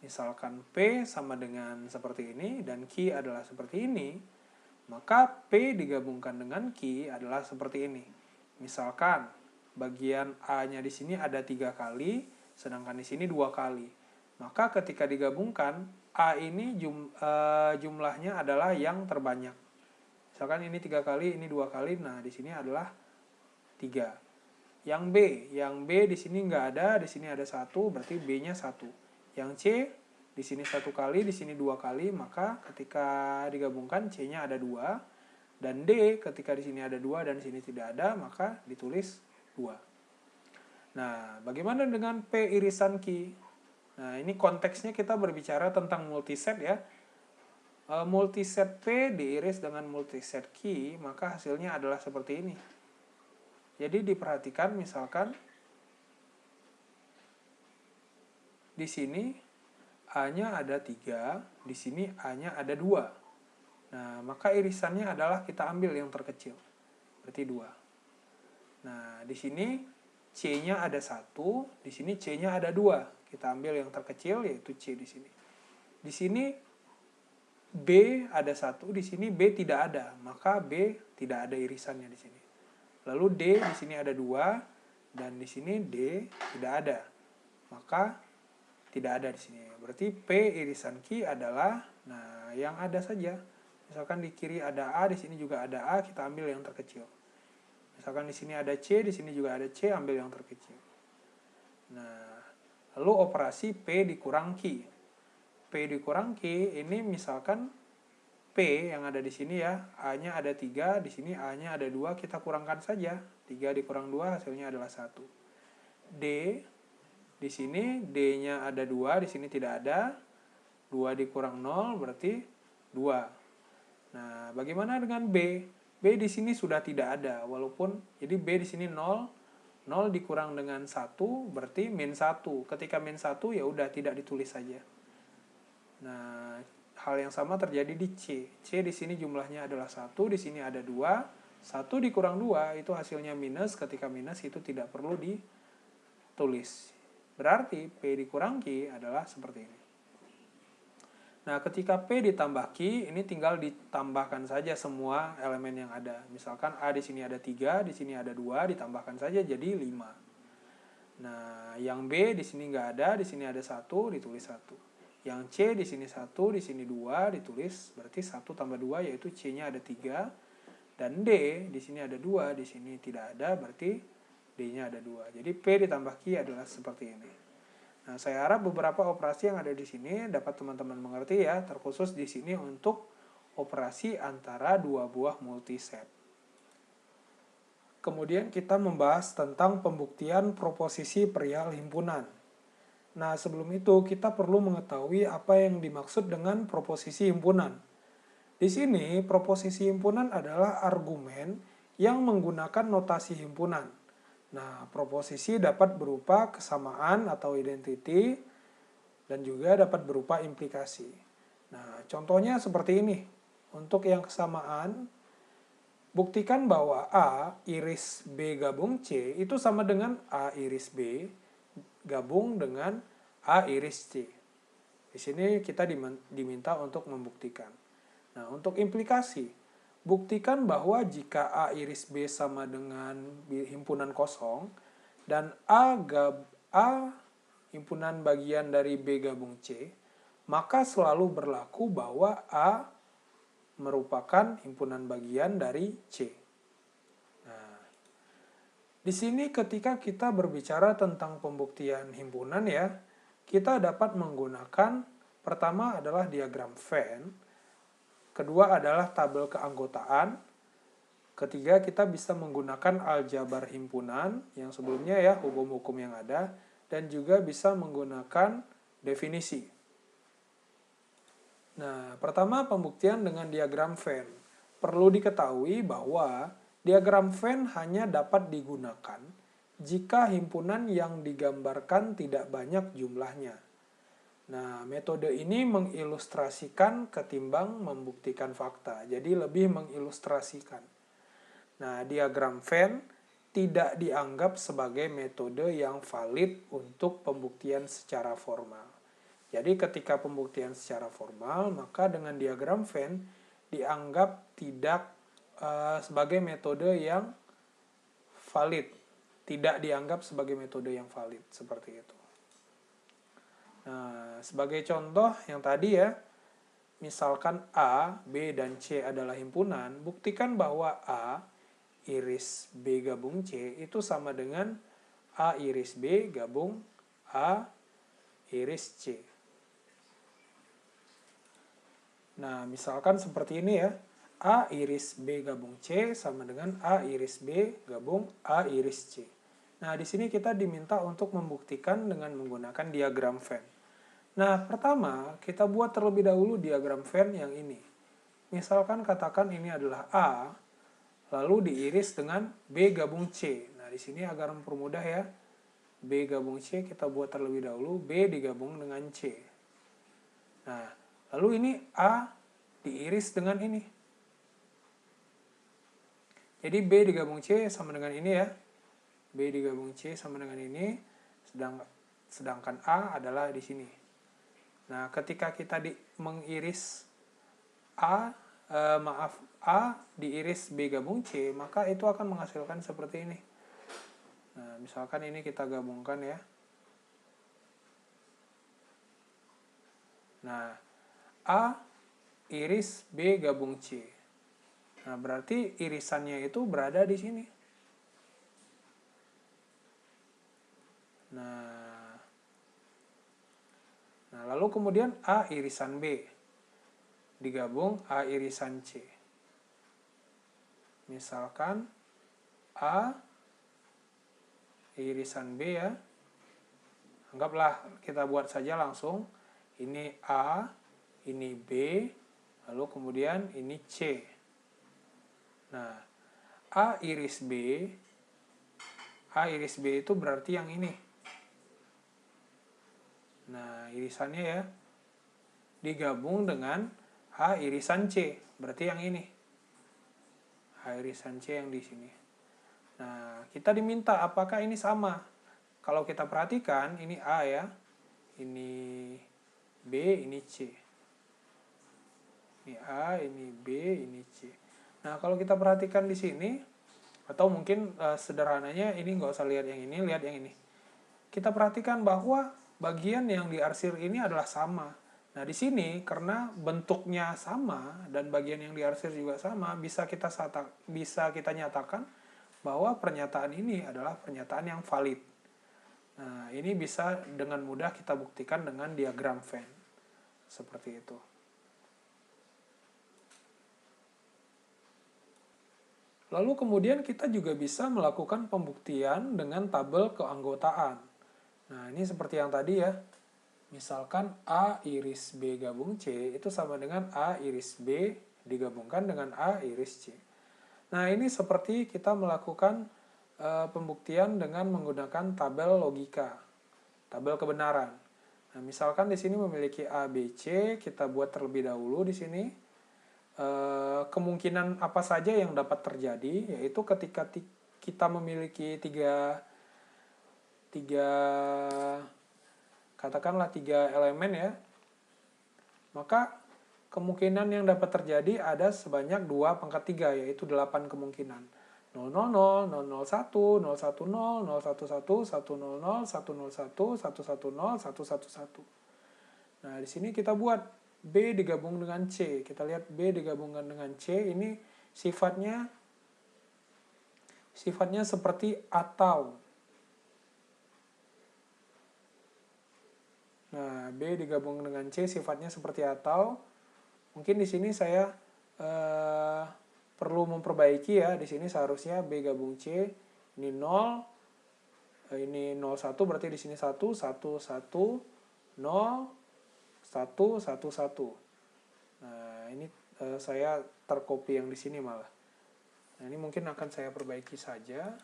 Speaker 1: Misalkan P sama dengan seperti ini dan Q adalah seperti ini, maka P digabungkan dengan Q adalah seperti ini. Misalkan bagian A-nya di sini ada 3 kali, sedangkan di sini 2 kali. Maka ketika digabungkan, A ini jumlahnya adalah yang terbanyak. Misalkan ini 3 kali, ini 2 kali, nah di sini adalah 3. Yang B di sini nggak ada, di sini ada 1, berarti B-nya 1. Yang C di sini 1 kali, di sini 2 kali, maka ketika digabungkan C-nya ada 2. Dan D ketika di sini ada 2 dan di sini tidak ada, maka ditulis 2. Nah, bagaimana dengan P irisan Q? Nah, ini konteksnya kita berbicara tentang multiset ya. Multiset P diiris dengan multiset Q, maka hasilnya adalah seperti ini. Jadi diperhatikan misalkan di sini A-nya ada 3, di sini A-nya ada 2. Nah, maka irisannya adalah kita ambil yang terkecil, berarti 2. Nah, di sini C-nya ada 1, di sini C-nya ada 2. Kita ambil yang terkecil, yaitu C di sini. Di sini B ada 1, di sini B tidak ada, maka B tidak ada irisannya di sini. Lalu D di sini ada 2 dan di sini D tidak ada. Maka tidak ada di sini. Berarti P irisan Q adalah yang ada saja. Misalkan di kiri ada A, di sini juga ada A, kita ambil yang terkecil. Misalkan di sini ada C, di sini juga ada C, ambil yang terkecil. Nah, lalu operasi P dikurang Q. P dikurang Q ini misalkan P yang ada di sini ya, A-nya ada 3, di sini A-nya ada 2, kita kurangkan saja. 3 dikurang 2 hasilnya adalah 1. D, di sini D-nya ada 2, di sini tidak ada. 2 dikurang 0 berarti 2. Nah, bagaimana dengan B? B di sini sudah tidak ada, walaupun, jadi B di sini 0, 0 dikurang dengan 1 berarti min 1. Ketika min 1 ya udah tidak ditulis saja. Nah, hal yang sama terjadi di C. C di sini jumlahnya adalah 1, di sini ada 2. 1 dikurang 2 itu hasilnya minus, ketika minus itu tidak perlu ditulis. Berarti P dikurang Q adalah seperti ini. Nah, ketika P ditambah Q, ini tinggal ditambahkan saja semua elemen yang ada. Misalkan A di sini ada 3, di sini ada 2, ditambahkan saja jadi 5. Nah, yang B di sini nggak ada, di sini ada 1, ditulis 1. Yang C di sini 1, di sini 2, ditulis berarti 1 tambah 2 yaitu C-nya ada 3. Dan D di sini ada 2, di sini tidak ada, berarti D-nya ada 2. Jadi P ditambah Q adalah seperti ini. Nah, saya harap beberapa operasi yang ada di sini dapat teman-teman mengerti ya, terkhusus di sini untuk operasi antara dua buah multiset. Kemudian kita membahas tentang pembuktian proposisi perihal himpunan. Nah, sebelum itu kita perlu mengetahui apa yang dimaksud dengan proposisi himpunan. Di sini, proposisi himpunan adalah argumen yang menggunakan notasi himpunan. Nah, proposisi dapat berupa kesamaan atau identity dan juga dapat berupa implikasi. Nah, contohnya seperti ini. Untuk yang kesamaan, buktikan bahwa A iris B gabung C itu sama dengan A iris B gabung dengan A iris C. Di sini kita diminta untuk membuktikan. Nah, untuk implikasi, buktikan bahwa jika A iris B sama dengan himpunan kosong, dan A himpunan bagian dari B gabung C, maka selalu berlaku bahwa A merupakan himpunan bagian dari C. Nah, di sini ketika kita berbicara tentang pembuktian himpunan ya, kita dapat menggunakan pertama adalah diagram Venn, kedua adalah tabel keanggotaan, ketiga kita bisa menggunakan aljabar himpunan yang sebelumnya ya, hukum-hukum yang ada, dan juga bisa menggunakan definisi. Nah, pertama pembuktian dengan diagram Venn. Perlu diketahui bahwa diagram Venn hanya dapat digunakan jika himpunan yang digambarkan tidak banyak jumlahnya. Nah, metode ini mengilustrasikan ketimbang membuktikan fakta. Jadi lebih mengilustrasikan. Nah, diagram Venn tidak dianggap sebagai metode yang valid untuk pembuktian secara formal. Jadi ketika pembuktian secara formal, maka dengan diagram Venn dianggap tidak sebagai metode yang valid. Tidak dianggap sebagai metode yang valid, seperti itu. Nah, sebagai contoh yang tadi ya, misalkan A, B, dan C adalah himpunan, buktikan bahwa A iris B gabung C itu sama dengan A iris B gabung A iris C. Nah, misalkan seperti ini ya, A iris B gabung C sama dengan A iris B gabung A iris C. Nah, di sini kita diminta untuk membuktikan dengan menggunakan diagram Venn. Nah, pertama kita buat terlebih dahulu diagram Venn yang ini. Misalkan katakan ini adalah A, lalu diiris dengan B gabung C. Nah, di sini agar mempermudah ya, B gabung C kita buat terlebih dahulu, B digabung dengan C. Nah, lalu ini A diiris dengan ini. Jadi B digabung C sama dengan ini ya. B digabung C sama dengan ini, sedangkan A adalah di sini. Nah, ketika kita mengiris A diiris B gabung C, maka itu akan menghasilkan seperti ini. Nah, misalkan ini kita gabungkan ya. Nah, A iris B gabung C. Nah, berarti irisannya itu berada di sini. Nah, lalu kemudian A irisan B digabung A irisan C. Misalkan A irisan B ya. Anggaplah kita buat saja langsung. Ini A, ini B, lalu kemudian ini C. Nah, A iris B itu berarti yang ini. Nah, irisannya ya, digabung dengan A irisan C, berarti yang ini. A irisan C yang di sini. Nah, kita diminta apakah ini sama. Kalau kita perhatikan, ini A ya, ini B, ini C. Ini A, ini B, ini C. Nah, kalau kita perhatikan di sini, atau mungkin sederhananya ini nggak usah lihat yang ini, lihat yang ini. Kita perhatikan bahwa bagian yang diarsir ini adalah sama. Nah, di sini karena bentuknya sama dan bagian yang diarsir juga sama, bisa kita nyatakan bahwa pernyataan ini adalah pernyataan yang valid. Nah, ini bisa dengan mudah kita buktikan dengan diagram Venn. Seperti itu. Lalu kemudian kita juga bisa melakukan pembuktian dengan tabel keanggotaan. Nah, ini seperti yang tadi ya. Misalkan A iris B gabung C itu sama dengan A iris B digabungkan dengan A iris C. Nah, ini seperti kita melakukan pembuktian dengan menggunakan tabel logika, tabel kebenaran. Nah, misalkan di sini memiliki A, B, C, kita buat terlebih dahulu di sini. Kemungkinan apa saja yang dapat terjadi, yaitu ketika kita memiliki katakanlah tiga elemen ya, maka kemungkinan yang dapat terjadi ada sebanyak 2 pangkat 3, yaitu 8 kemungkinan. 000, 001, 010, 011, 100, 101, 110, 111. Nah, di sini kita buat B digabung dengan C. Kita lihat B digabungkan dengan C ini sifatnya seperti atau. Nah, B digabung dengan C sifatnya seperti atau. Mungkin di sini saya perlu memperbaiki ya. Di sini seharusnya B gabung C ini 0, ini 01, berarti di sini 1, 1, 1, 0, 1, 1, 1. Nah, ini saya tercopy yang di sini malah. Nah, ini mungkin akan saya perbaiki saja.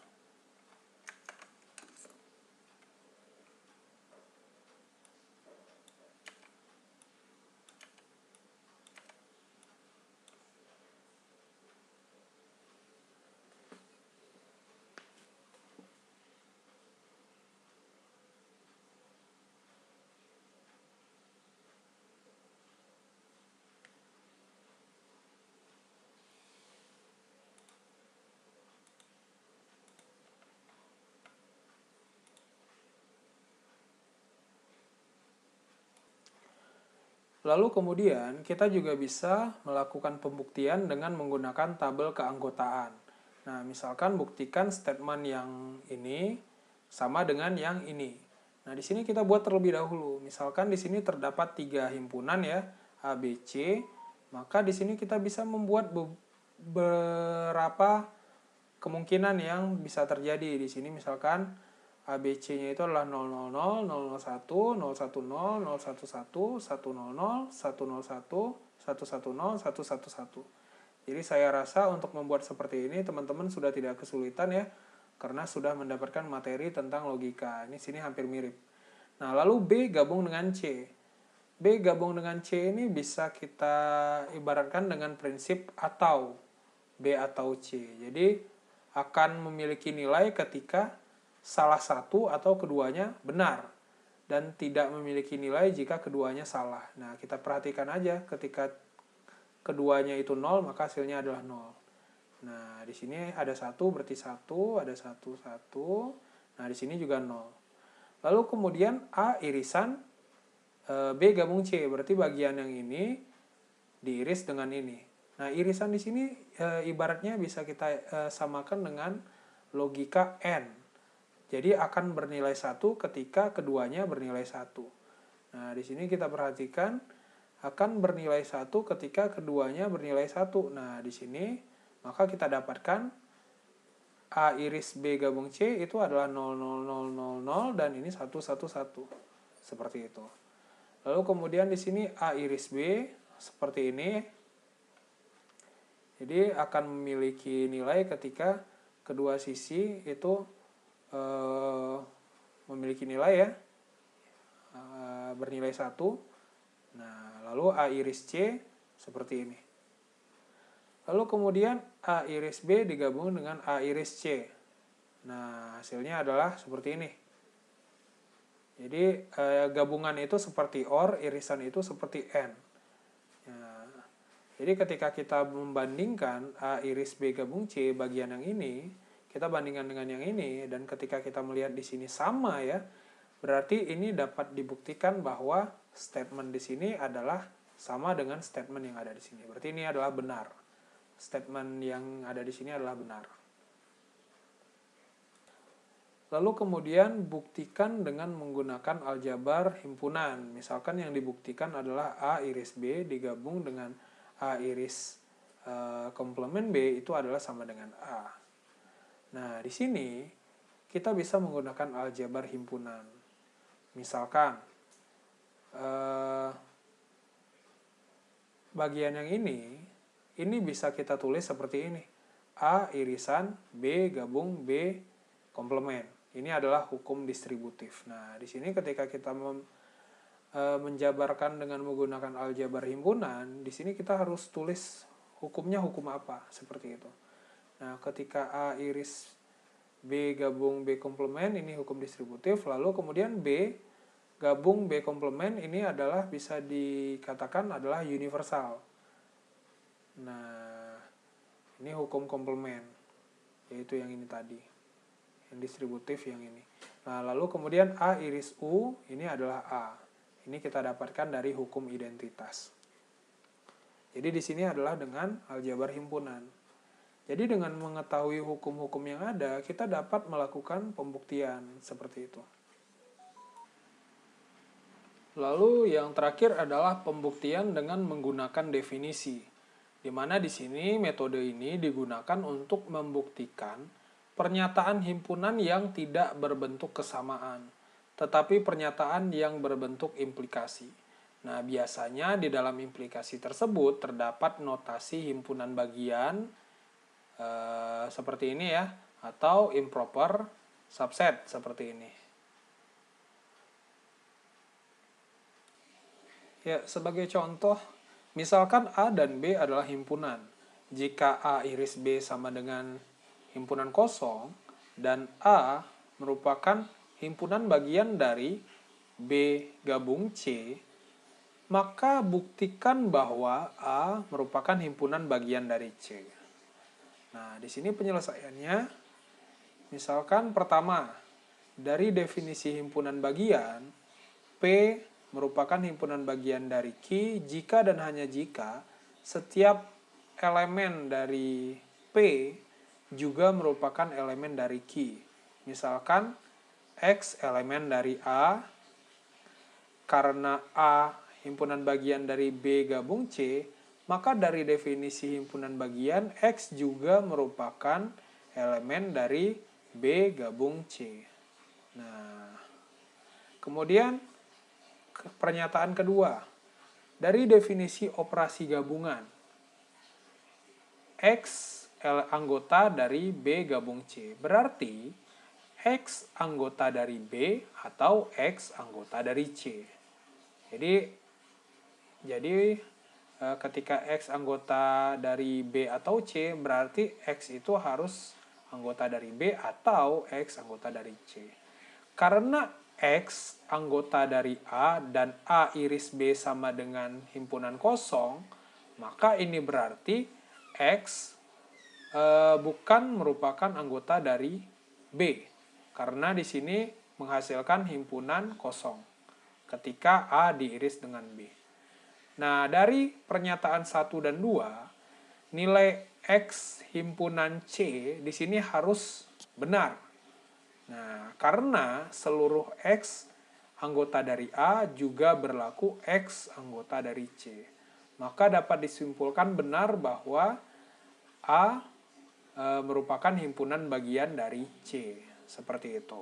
Speaker 1: Lalu kemudian kita juga bisa melakukan pembuktian dengan menggunakan tabel keanggotaan. Nah, misalkan buktikan statement yang ini sama dengan yang ini. Nah, di sini kita buat terlebih dahulu. Misalkan di sini terdapat 3 himpunan ya, A, B, C. Maka di sini kita bisa membuat beberapa kemungkinan yang bisa terjadi. Di sini misalkan ABC-nya itu adalah 000, 001, 010, 011, 100, 101, 110, 111. Jadi saya rasa untuk membuat seperti ini teman-teman sudah tidak kesulitan ya, karena sudah mendapatkan materi tentang logika. Ini sini hampir mirip. Nah, lalu B gabung dengan C. B gabung dengan C ini bisa kita ibaratkan dengan prinsip atau B atau C. Jadi akan memiliki nilai ketika salah satu atau keduanya benar dan tidak memiliki nilai jika keduanya salah. Nah, kita perhatikan aja ketika keduanya itu 0 maka hasilnya adalah 0. Nah, di sini ada 1 berarti 1, ada 1 1. Nah, di sini juga 0. Lalu kemudian A irisan B gabung C, berarti bagian yang ini diiris dengan ini. Nah, irisan di sini ibaratnya bisa kita samakan dengan logika N. Jadi akan bernilai 1 ketika keduanya bernilai 1. Nah, di sini kita perhatikan akan bernilai 1 ketika keduanya bernilai 1. Nah, di sini maka kita dapatkan A iris B gabung C itu adalah 00000 dan ini 111. Seperti itu. Lalu kemudian di sini A iris B seperti ini. Jadi akan memiliki nilai ketika kedua sisi itu memiliki nilai ya, bernilai 1. Nah, lalu A iris C seperti ini. Lalu kemudian A iris B digabung dengan A iris C. Nah, hasilnya adalah seperti ini. Jadi gabungan itu seperti OR, irisan itu seperti AND. Nah, jadi ketika kita membandingkan A iris B gabung C bagian yang ini, kita bandingkan dengan yang ini, dan ketika kita melihat di sini sama ya, berarti ini dapat dibuktikan bahwa statement di sini adalah sama dengan statement yang ada di sini. Berarti ini adalah benar. Statement yang ada di sini adalah benar. Lalu kemudian buktikan dengan menggunakan aljabar himpunan. Misalkan yang dibuktikan adalah A iris B digabung dengan A iris komplement B itu adalah sama dengan A. Nah, di sini kita bisa menggunakan aljabar himpunan. Misalkan bagian yang ini bisa kita tulis seperti ini. A irisan B gabung B komplement. Ini adalah hukum distributif. Nah, di sini ketika kita menjabarkan dengan menggunakan aljabar himpunan, di sini kita harus tulis hukumnya hukum apa, seperti itu. Nah, ketika A iris B gabung B komplement, ini hukum distributif. Lalu kemudian B gabung B komplement ini adalah bisa dikatakan adalah universal. Nah, ini hukum komplement, yaitu yang ini tadi. Yang distributif yang ini. Nah, lalu kemudian A iris U, ini adalah A. Ini kita dapatkan dari hukum identitas. Jadi di sini adalah dengan aljabar himpunan. Jadi dengan mengetahui hukum-hukum yang ada, kita dapat melakukan pembuktian seperti itu. Lalu yang terakhir adalah pembuktian dengan menggunakan definisi. Di mana di sini metode ini digunakan untuk membuktikan pernyataan himpunan yang tidak berbentuk kesamaan, tetapi pernyataan yang berbentuk implikasi. Nah, biasanya di dalam implikasi tersebut terdapat notasi himpunan bagian seperti ini ya, atau improper subset seperti ini. Ya, sebagai contoh, misalkan A dan B adalah himpunan. Jika A iris B sama dengan himpunan kosong, dan A merupakan himpunan bagian dari B gabung C, maka buktikan bahwa A merupakan himpunan bagian dari C. Nah, di sini penyelesaiannya, misalkan pertama, dari definisi himpunan bagian, P merupakan himpunan bagian dari Q jika dan hanya jika setiap elemen dari P juga merupakan elemen dari Q. Misalkan, X elemen dari A, karena A himpunan bagian dari B gabung C, maka dari definisi himpunan bagian, X juga merupakan elemen dari B gabung C. Nah, kemudian pernyataan kedua, dari definisi operasi gabungan, X anggota dari B gabung C, berarti X anggota dari B atau X anggota dari C. Jadi ketika X anggota dari B atau C, berarti X itu harus anggota dari B atau X anggota dari C. Karena X anggota dari A dan A iris B sama dengan himpunan kosong, maka ini berarti X bukan merupakan anggota dari B. Karena di sini menghasilkan himpunan kosong ketika A diiris dengan B. Nah, dari pernyataan 1 dan 2, nilai X himpunan C di sini harus benar. Nah, karena seluruh X anggota dari A juga berlaku X anggota dari C. Maka dapat disimpulkan benar bahwa A merupakan himpunan bagian dari C. Seperti itu.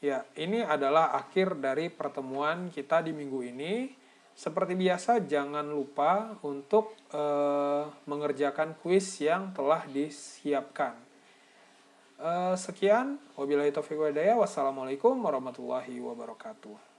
Speaker 1: Ya, ini adalah akhir dari pertemuan kita di minggu ini. Seperti biasa, jangan lupa untuk mengerjakan kuis yang telah disiapkan. Sekian, wabillahi taufiq wal hidayah. Wassalamualaikum warahmatullahi wabarakatuh.